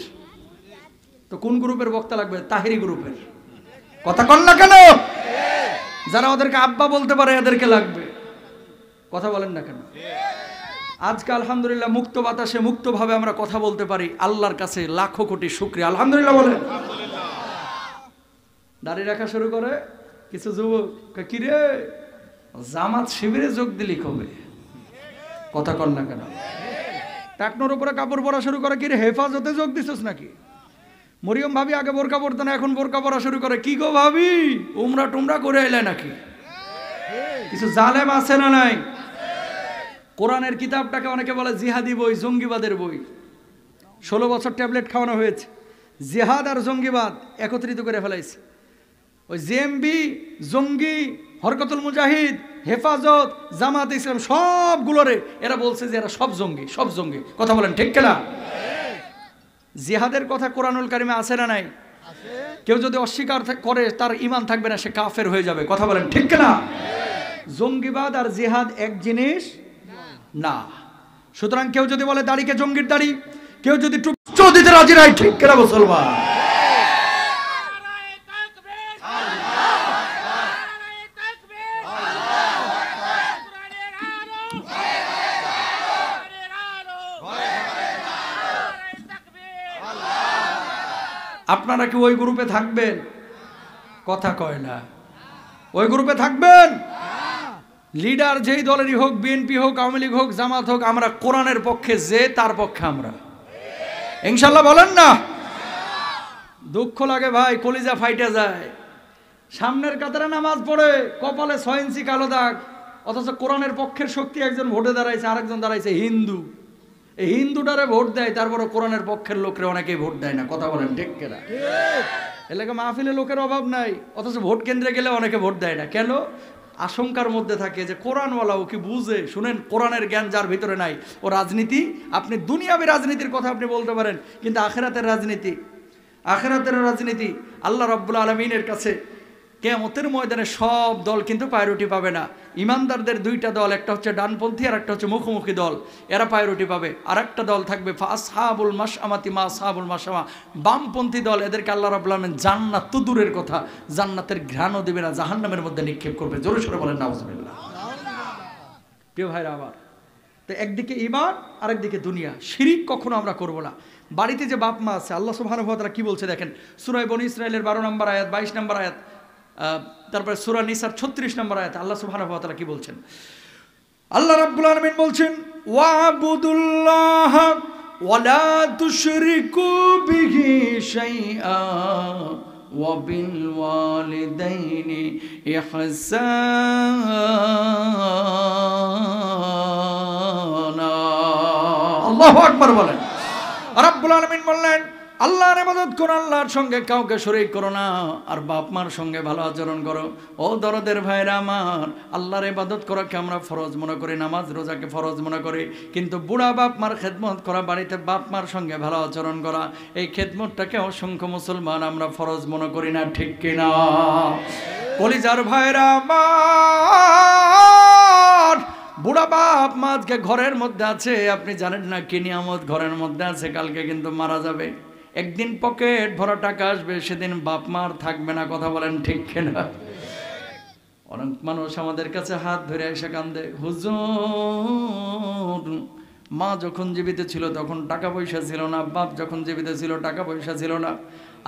তো কোন গ্রুপের বক্তা লাগবে? তাহেরি গ্রুপের। কথা কন না কেন? যারা ওদেরকে আব্বা বলতে পারে এদেরকে লাগবে। কথা বলেন না কেন? আজকে আলহামদুলিল্লাহ মুক্ত বাতাসে মুক্তভাবে আমরা কথা বলতে পারি, আল্লাহর কাছে লাখো কোটি শুকরিয়া। আলহামদুলিল্লাহ বলেন। দাড়ি রাখা শুরু করে কিছু যুবক, কি রে জামাত শিবিরে যোগ দিলি কবে? কথা কন না কেন? টাকনোর উপরে কাপড় পরা শুরু করে, কি রে হেফাজতে যোগ দিছিস নাকি? মরিয়ম ভাবি আগে বোরকা পরতো না, এখন বোরকা পরা শুরু করে। কি গো ভাবি, উমরা টুমরা করে এলে নাকি? কিছু জালেম আছে না নাই? কোরআনের কিতাবটাকে অনেকে বলে জিহাদি বই, জঙ্গিবাদের বই। 16 বছর ট্যাবলেট খাওয়ানো হয়েছে, জিহাদ আর জঙ্গিবাদ একত্রিত করে ফেলাইছে। ওই জেএমবি, জঙ্গি, হরকতুল মুজাহিদ, হেফাজত, জামাত ইসলাম সবগুলোরে এরা বলছে যে এরা সব জঙ্গি, সব জঙ্গি। কথা বলেন ঠিক কিনা? জিহাদের কথা কোরআনুল কারিমে আছে না নাই? কেউ যদি অস্বীকার করে তার ঈমান থাকবে না, সে কাফের হয়ে যাবে। কথা বলেন ঠিক কিনা? জঙ্গিবাদ আর জিহাদ এক জিনিস না। সুতরাং কেউ যদি বলে দাড়িকে জঙ্গির দাড়ি, কেউ যদি টুপি দিতে রাজি নাই, ঠিক কিনা মুসলমান? আপনারা কি ওই গ্রুপে থাকবেন? কথা কয় না। ওই গ্রুপে থাকবেন? লিডার যেই দলেরই হোক, বিএনপি হোক, আওয়ামী লীগ হোক, জামাত হোক, আমরা কোরআনের পক্ষে, যে তার পক্ষে আমরা ইনশাল্লাহ। বলেন না? দুঃখ লাগে ভাই, কলিজা ফাইটে যায়। সামনের কাতারে নামাজ পড়ে, কপালে 6 ইঞ্চি কালো দাগ, অথচ কোরআনের পক্ষের শক্তি একজন ভোটে দাঁড়াইছে, আরেকজন দাঁড়াইছে হিন্দু। এই হিন্দুটারে ভোট দেয়, তারপরে কোরআনের পক্ষের লোকরে অনেকেই ভোট দেয় না। কথা বলেন ঠিক কিনা? এলাকা মাহফিলে লোকের অভাব নাই, অথচ ভোট কেন্দ্রে গেলে অনেকে ভোট দেয় না। কেন? আশঙ্কার মধ্যে থাকে যে কোরআনওয়ালা ও কি বুঝে। শুনেন, কোরআনের জ্ঞান যার ভিতরে নাই, ও রাজনীতি, আপনি দুনিয়াবী রাজনীতির কথা আপনি বলতে পারেন, কিন্তু আখিরাতের রাজনীতি, আখিরাতের রাজনীতি আল্লাহ রাব্বুল আলামিনের কাছে কিয়ামতের ময়দানে সব দল কিন্তু প্রায়োরিটি পাবে না। ইমানদারদের 2টা দল, একটা হচ্ছে ডানপন্থী আর একটা হচ্ছে মুখোমুখি দল, এরা প্রায়োরিটি পাবে। আর একটা দল থাকবে আসহাবুল মাশআমাতি মা আসহাবুল মাশআমা, বামপন্থী দল। এদেরকে আল্লাহ রাব্বুল আলামিন জান্নাত তো দূরের কথা, জান্নাতের ঘ্রাণও দেবে না, জাহান্নামের মধ্যে নিক্ষেপ করবে। জোরে সোরে বলেন নাউজুবিল্লাহ। প্রিয় ভাইরা আমার, তো একদিকে ঈমান, আরেকদিকে দুনিয়া। শিরিক কখনো আমরা করব না। বাড়িতে যে বাপ মা আছে, আল্লাহ সুবহানাহু ওয়া তাআলা কি বলছে দেখেন, সূরা বনী ইসরাঈলের 12 নম্বর আয়াত, 22 নম্বর আয়াত, তারপরে সূরা নিসার 36 নম্বর আয়াতে আল্লাহ সুবহানাহু ওয়া তাআলা কি বলছেন? আল্লাহ রাব্বুল আলামিন বলছেন, ওয়াবুদুল্লাহ ওয়া লা তুশরিকু বিহি শাইআ ওয়া বিল ওয়ালিদাইনি ইহসানা। আল্লাহু আকবার বলেন। রাব্বুল আলামিন বললেন, আল্লাহর ইবাদত করো, আল্লাহর সঙ্গে কাউকে শরীক করো না, আর বাপ মার সঙ্গে ভালো আচরণ করো। ও দরদের ভাইরা আমার, আল্লাহর ইবাদত করাকে আমরা ফরজ মনে করি, নামাজ রোজাকে ফরজ মনে করি, কিন্তু বুড়া বাপ মার খেদমত করা, বাড়িতে বাপ মার সঙ্গে ভালো আচরণ করা, এই খেদমতটাকে অসংখ্য মুসলমান আমরা ফরজ মনে করি না। ঠিক কিনা? কলিজার ভাইরা আমার, বুড়া বাপ মা আজকে ঘরের মধ্যে আছে, আপনি জানেন না কি নিয়ামত ঘরের মধ্যে আছে, কালকে কিন্তু মারা যাবে। একদিন পকেট ভরা টাকা আসবে, সেদিন বাপ মার থাকবে না। কথা বলেন ঠিক কিনা? অনেক মানুষ আমাদের কাছে হাত ধরে এসে কান্দে, হুজুর মা যখন জীবিত ছিল তখন টাকা পয়সা ছিল না, বাপ যখন জীবিত ছিল টাকা পয়সা ছিল না,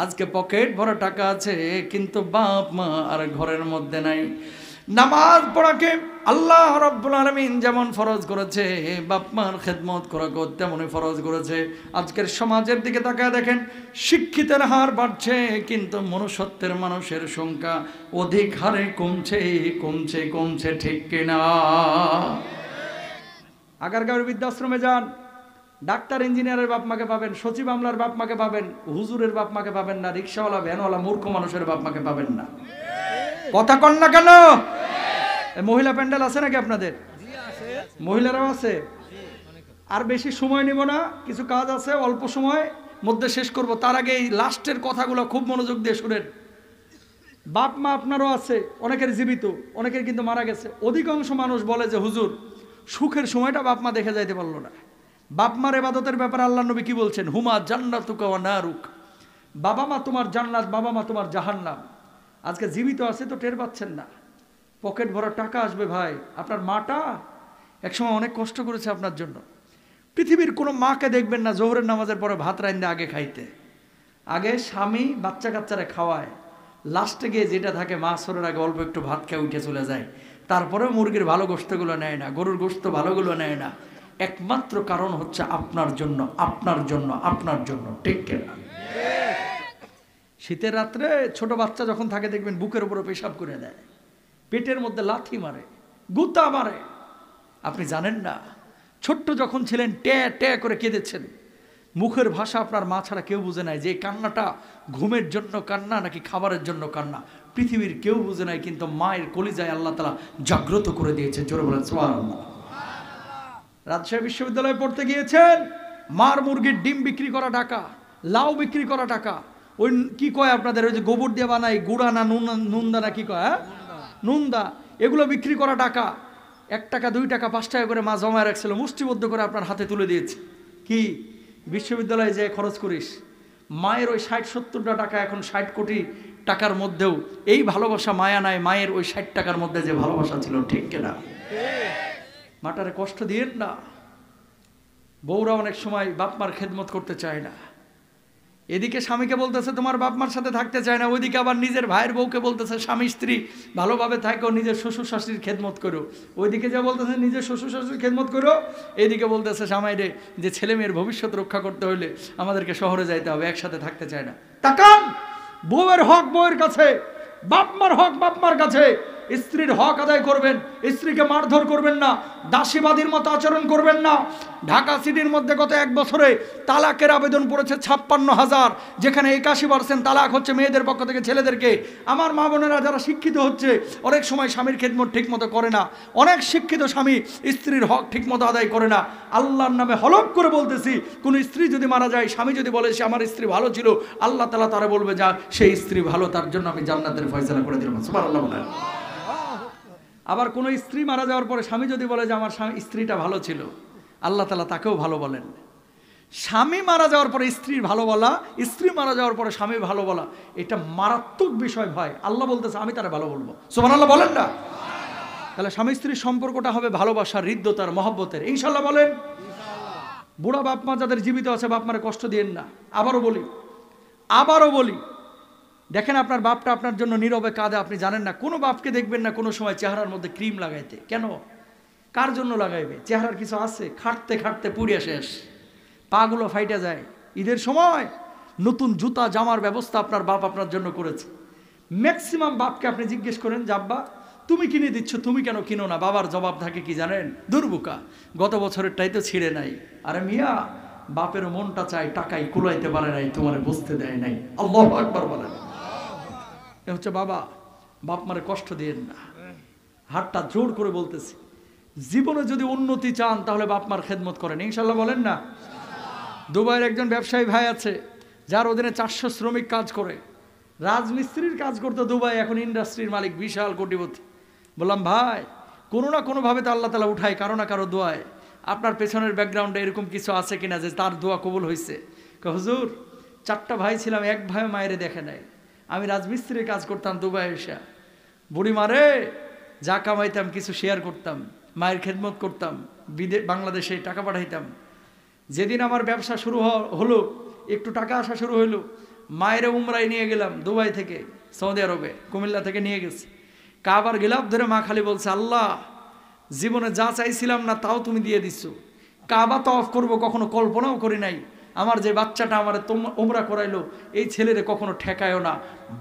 আজকে পকেট ভরা টাকা আছে কিন্তু বাপ মা আর ঘরের মধ্যে নাই। নামাজ পড়াকে আল্লাহ রাব্বুল আলামিন যেমন ফরজ করেছে, বাপ মার খেদমত করাকে তেমনই ফরজ করেছে। আজকের সমাজের দিকে তাকায় দেখেন, শিক্ষিতের হার বাড়ছে কিন্তু মনুষ্যত্বের মানুষের সংখ্যা অধিক হারে কমছে কমছে কমছে। ঠিক কিনা? আগারগাঁওয়ের বৃদ্ধাশ্রমে যান, ডাক্তার ইঞ্জিনিয়ারের বাপ মাকে পাবেন, সচিব আমলার বাপ মাকে পাবেন, হুজুরের বাপ মাকে পাবেন না, রিক্সাওয়ালা ভ্যানওয়ালা মূর্খ মানুষের বাপ মাকে পাবেন না। কথা কন না কেন? মহিলা প্যান্ডেল আছে নাকি আপনাদের? মহিলারাও আছে। আর বেশি সময় নিব না, কিছু কাজ আছে, অল্প সময় মধ্যে শেষ করব। তার আগে এই লাস্টের কথাগুলো খুব মনোযোগ দিয়ে শুনেন। বাপ মা আপনারও আছে, অনেকের জীবিত, অনেকের কিন্তু মারা গেছে। অধিকাংশ মানুষ বলে যে হুজুর সুখের সময়টা বাপ মা দেখে যাইতে পারলো না। বাপ মার ইবাদতের ব্যাপারে আল্লাহ নবী কি বলছেন? হুমা জান্নাতুকা ওয়া নারুক, বাবা মা তোমার জান্নাত, বাবা মা তোমার জাহান্নাম। আজকে জীবিত আছে তো টের পাচ্ছেন না, পকেট ভরা টাকা আসবে ভাই। আপনার মাটা একসময় অনেক কষ্ট করেছে আপনার জন্য। পৃথিবীর কোনো মাকে দেখবেন না জোহরের নামাজের পরে ভাত রাইন্দে আগে খাইতে, আগে স্বামী বাচ্চা কাচ্চারা খাওয়ায়, লাস্টে গিয়ে যেটা থাকে মা সরের আগে অল্প একটু ভাত খেয়ে উঠে চলে যায়। তারপরেও মুরগির ভালো গোশতগুলো নেয় না, গরুর গোশত ভালোগুলো নেয় না। একমাত্র কারণ হচ্ছে আপনার জন্য, আপনার জন্য, আপনার জন্য, ঠিক কিনা? শীতের রাত্রে ছোট বাচ্চা যখন থাকে দেখবেন বুকের উপরে পেশাব করে দেয়, পেটের মধ্যে লাথি মারে, গুতা মারে। আপনি জানেন না, ছোট্ট যখন ছিলেন ট্যা ট্যা করে কেঁদেছেন, মুখের ভাষা আপনার মা ছাড়া কেউ বুঝে নাই যে কান্নাটা ঘুমের জন্য কান্না নাকি খাবারের জন্য কান্না, পৃথিবীর কেউ বুঝে নাই, কিন্তু মায়ের কলিজায় আল্লাহ তাআলা জাগ্রত করে দিয়েছে। জোরে বলেন সুবহানাল্লাহ। রাজশাহী বিশ্ববিদ্যালয়ে পড়তে গিয়েছেন, মার মুরগির ডিম বিক্রি করা টাকা, লাউ বিক্রি করা টাকা, ওই কি কয় আপনাদের ওই যে গোবর দিয়ে বানাই গুড়া না নুনদা না কি কয়, নুনদা, এগুলো বিক্রি করা টাকা, 1 টাকা 2 টাকা 5 টাকা করে মা জমায় রাখছিল, মুষ্টিবদ্ধ করে আপনার হাতে তুলে দিয়েছে। কি বিশ্ববিদ্যালয়ে যে খরচ করিস। মায়ের ওই 60-70টা টাকা এখন 60 কোটি টাকার মধ্যেও এই ভালোবাসা মায়া নাই মায়ের ওই 60 টাকার মধ্যে যে ভালোবাসা ছিল, ঠিক কিনা? মাটারে কষ্ট দিয়েন না। বউরা অনেক সময় বাপমার খেদমত করতে চায় না, এদিকে স্বামীকে বলতেছে তোমার বাপমার সাথে থাকতে চায় না, ওইদিকে আবার নিজের ভাইয়ের বউকে বলতেছে স্বামী স্ত্রী ভালোভাবে থাকো, নিজের শ্বশুর শাশুড়ির খেদমত করো। ওইদিকে যা বলতেছে নিজের শ্বশুর শাশুড়ির খেদমত করো, এইদিকে বলতেছে স্বামীরে যে ছেলে মেয়ের ভবিষ্যৎ রক্ষা করতে হলে আমাদেরকে শহরে যাইতে হবে, একসাথে থাকতে চায় না। তাকান, বউয়ের হক বউয়ের কাছে, বাপমার হক বাপমার কাছে। স্ত্রীর হক আদায় করবেন, স্ত্রীকে মারধর করবেন না, দাসীবাদীর মতো আচরণ করবেন না। ঢাকা সিটির মধ্যে গত 1 বছরে তালাকের আবেদন পড়েছে 56,000, যেখানে 81% তালাক হচ্ছে মেয়েদের পক্ষ থেকে ছেলেদেরকে। আমার মা বোনেরা যারা শিক্ষিত হচ্ছে, অনেক সময় স্বামীর খেদমত ঠিক মতো করে না, অনেক শিক্ষিত স্বামী স্ত্রীর হক ঠিক মতো আদায় করে না। আল্লাহর নামে হলফ করে বলতেছি, কোন স্ত্রী যদি মারা যায়, স্বামী যদি বলে সে আমার স্ত্রী ভালো ছিল, আল্লাহ তাআলা তারা বলবে যা সেই স্ত্রী ভালো, তার জন্য আমি জান্নাতের ফয়সালা করে দিলাম। সুবহানাল্লাহ বলেন। আবার কোনো স্ত্রী মারা যাওয়ার পরে স্বামী যদি বলে যে আমার স্ত্রীটা ভালো ছিল, আল্লাহ তাআলা তাকেও ভালো বলেন। স্বামী মারা যাওয়ার পরে স্ত্রীর ভালো বলা, স্ত্রী মারা যাওয়ার পরে স্বামী ভালো বলা, এটা মারাত্মক বিষয় ভাই। আল্লাহ বলতেছে আমি তারা ভালো বলবো। সুবহানাল্লাহ বলেন না? তাহলে স্বামী স্ত্রীর সম্পর্কটা হবে ভালোবাসার, হৃদ্যতার, মহব্বতের। ইনশাল্লাহ বলেন। বুড়া বাপ মা যাদের জীবিত আছে, বাপ মারে কষ্ট দিয়েন না। আবারও বলি, দেখেন আপনার বাপটা আপনার জন্য নীরবে কাঁদে, আপনি জানেন না। কোনো বাপকে দেখবেন না কোনো সময় চেহারার মধ্যে ক্রিম লাগাইতে। কেন? কার জন্য লাগাইবে? চেহারার কিছু আছে? খাটতে খাটতে পুড়িয়া শেষ, পাগুলো ফাইটা যায়। ঈদের সময় নতুন জুতা জামার ব্যবস্থা আপনার বাপ আপনার জন্য করেছে। ম্যাক্সিমাম বাপকে আপনি জিজ্ঞেস করেন যে আব্বা তুমি কিনে দিচ্ছ, তুমি কেন কিনো না? বাবার জবাব থাকে কি জানেন? দুর্বোকা, গত বছরেরটাই তো ছিঁড়ে নাই। আরে মিয়া, বাপের মনটা চাই, টাকাই কুলাইতে পারে নাই, তোমারে বুঝতে দেয় নাই। আল্লাহু আকবার বলেন। এ হচ্ছে বাবা। বাপ মারে কষ্ট দিয়েন না। হাতটা জোর করে বলতেছি, জীবনে যদি উন্নতি চান তাহলে বাপ মার খেদমত করেন। ইনশাল্লাহ বলেন না? দুবাইয়ের একজন ব্যবসায়ী ভাই আছে, যার অধীনে 400 শ্রমিক কাজ করে, রাজমিস্ত্রির কাজ করতে দুবাই, এখন ইন্ডাস্ট্রির মালিক, বিশাল কোটিপতি। বললাম ভাই, কোনো না কোনোভাবে তো আল্লাহ তাআলা উঠায় কারো না কারো দোয়ায়। আপনার পেছনের ব্যাকগ্রাউন্ডে এরকম কিছু আছে কিনা যে তার দোয়া কবুল হয়েছে? হুজুর, 4টা ভাই ছিলাম, এক ভাই মায়েরে দেখে নাই। আমি রাজমিস্ত্রির কাজ করতাম দুবাই এসে, বুড়ি মারে যা কামাইতাম কিছু শেয়ার করতাম, মায়ের খেদমত করতাম, বাংলাদেশে টাকা পাঠাইতাম। যেদিন আমার ব্যবসা শুরু হলো, একটু টাকা আসা শুরু হইলো, মায়ের উমরায় নিয়ে গেলাম দুবাই থেকে, সৌদি আরবে কুমিল্লা থেকে নিয়ে গেছি। কাবার গিলাফ ধরে মা খালি বলছে, আল্লাহ জীবনে যা চাইছিলাম না তাও তুমি দিয়ে দিচ্ছ। কাবা তওয়াফ করবো কখনো কল্পনাও করি নাই। আমার যে বাচ্চাটা আমার উমরা করাইলো, এই ছেলেরে কখনো ঠেকায়ও না।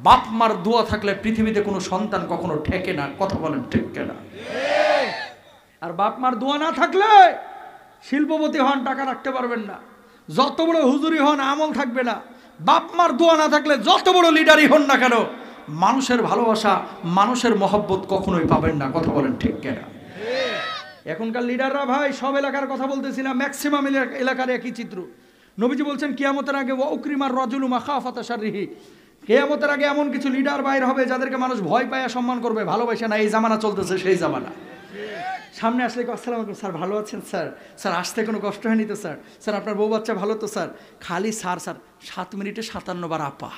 বাপ মার দোয়া থাকলে পৃথিবীতে কোনো সন্তান কখনো ঠেকে না। কথা বলেন ঠিক কিনা? আর বাপ মার দোয়া না থাকলে শিল্পপতি হন, টাকা রাখতে পারবেন না। যত বড় হুজুরি হন, আমল থাকবে না। বাপ মার দোয়া না থাকলে যত বড় লিডারই হন না কেন, মানুষের ভালোবাসা, মানুষের মহব্বত কখনোই পাবেন না। কথা বলেন ঠিক কিনা? এখনকার লিডাররা ভাই, সব এলাকার কথা বলতেছি না, ম্যাক্সিমাম এলাকার একই চিত্র। নবীজি বলছেন কিয়ামতের আগে ওয়াউক্রিমার রাজুলু মাখাফাতা শাররিহি, কিয়ামতের আগে এমন কিছু লিডার বাইর হবে যাদেরকে মানুষ ভয় পায় সম্মান করবে, ভালোবাসে না। এই জামানা চলতেছে, সেই জামানা। সামনে আসলে আসসালামু আলাইকুম স্যার, ভালো আছেন স্যার? স্যার আসতে কোনো কষ্ট হয়নি তো স্যার? স্যার আপনার বউ বাচ্চা ভালো তো স্যার? খালি স্যার স্যার। 7 মিনিটে 57 বার আপা,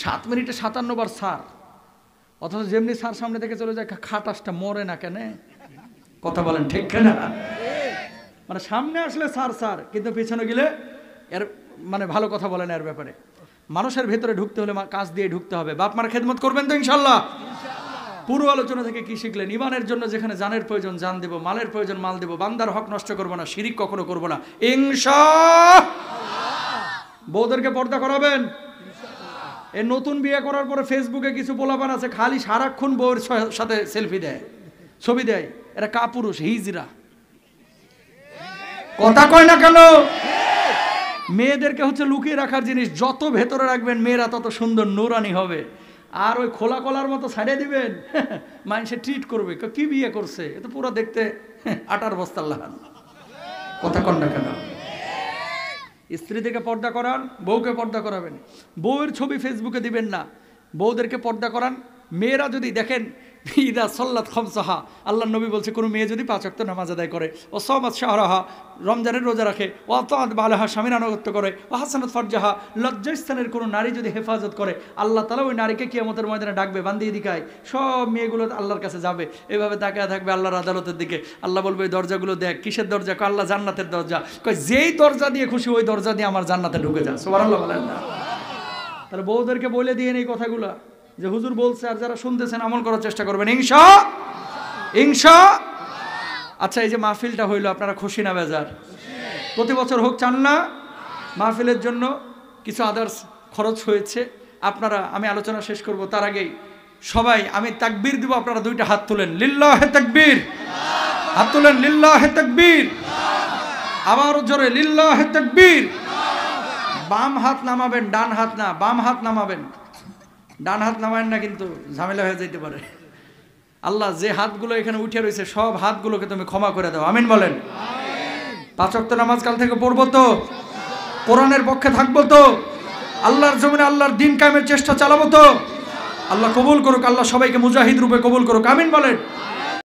7 মিনিটে 57 বার স্যার। অথচ যেমনি স্যার সামনে থেকে চলে যায়, খাটাসটা মরে না কেন? কথা বলেন ঠিক কিনা? মানে সামনে আসলে স্যার স্যার, কিন্তু পিছনে গেলে এর মানে ভালো কথা বলেন এর ব্যাপারে। মানুষের ভেতরে ঢুকতে হলে কাজ দিয়ে ঢুকতে হবে। বাপ মার খেদমত করবেন তো ইনশাল্লাহ? পুরো আলোচনা থেকে কি শিখলেন? ইমানের জন্য যেখানে জানের প্রয়োজন জান দেব, মালের প্রয়োজন মাল দেব, বান্দার হক নষ্ট করবো না, শিরিক কখনো করবো না ইনশাআল্লাহ। বউদেরকে পর্দা করাবেন। এই নতুন বিয়ে করার পরে ফেসবুকে কিছু পোলাপান আছে খালি সারাক্ষণ বউয়ের সাথে সেলফি দেয়, ছবি দেয়। এরা কাপুরুষ, হিজরা। কথা কয় না কেন? মেয়েদেরকে হচ্ছে লুকিয়ে রাখার জিনিস, যত ভেতরে রাখবেন মেয়েরা তত সুন্দর নূরানি হবে। আর ওই খোলা কলার মতো ছাড়িয়ে দিবেন, মানুষে ট্রিট করবে, কি বিয়ে করছে, এ তো পুরো দেখতে আটার বস্তার লাগান। কথা কন না কেন? স্ত্রী থেকে পর্দা করান, বউকে পর্দা করাবেন। বউয়ের ছবি ফেসবুকে দিবেন না, বউদেরকে পর্দা করান। মেয়েরা যদি দেখেন ইদা সল্লাত খামসাহা, আল্লাহর নবী বলছে কোনো মেয়ে যদি 5 ওয়াক্ত নামাজ আদায় করে, ও সামাত শাহরাহা, রমজানের রোজা রাখে, ও আতাআত বালাহা, স্বামীর আনুগত্য করে, ও হাসানাত ফারজাহা, লজ্জাস্থানের কোনো নারী যদি হেফাজত করে, আল্লাহ তাআলা ওই নারীকে কিয়ামতের ময়দানে ডাকবে, বান্দি এদিকে আয়। সব মেয়েগুলো আল্লাহর কাছে যাবে, এভাবে তাকিয়ে থাকবে আল্লাহর আদালতের দিকে। আল্লাহ বলবে এই দরজাগুলো দেখ, কিসের দরজা? আল্লাহ জান্নাতের দরজা। কয় যেই দরজা দিয়ে খুশি ওই দরজা দিয়ে আমার জান্নাতে ঢুকে যা। সুবহানাল্লাহ বলেন না? তাহলে বউদেরকে বলে দিয়ে এই কথাগুলো যে হুজুর বলছে, আর যারা শুনতেছেন আমল করার চেষ্টা করবেন ইনশাআল্লাহ। আচ্ছা, এই যে মাহফিলটা হইলো, আপনারা খুশি না বেজার? প্রতি বছর হোক চান না? মাহফিলের জন্য কিছু আদার্স খরচ হয়েছে। আপনারা, আমি আলোচনা শেষ করব তার আগেই সবাই আমি তাকবীর দিব, আপনারা 2টা হাত তুলেন, লিল্লাহে তাকবীর। হাত তুলেন, লিল্লাহে তাকবীর। আবার জোরে, লিল্লাহে তাকবীর। বাম হাত নামাবেন, ডান হাত না। বাম হাত নামাবেন, ডান হাত নামাবেন না, কিন্তু ঝামেলা হয়ে যেতে পারে। আল্লাহ যে হাতগুলো এখানে উঠে রয়েছে সব হাতগুলোকে তুমি ক্ষমা করে দাও, আমিন বলেন। 5 ওয়াক্ত নামাজ কাল থেকে পড়বো তো? কোরআনের পক্ষে থাকবো তো? আল্লাহর জমিনে আল্লাহর দ্বীন কায়েমের চেষ্টা চালাবো তো? আল্লাহ কবুল করুক, আল্লাহ সবাইকে মুজাহিদ রূপে কবুল করুক, আমিন বলেন।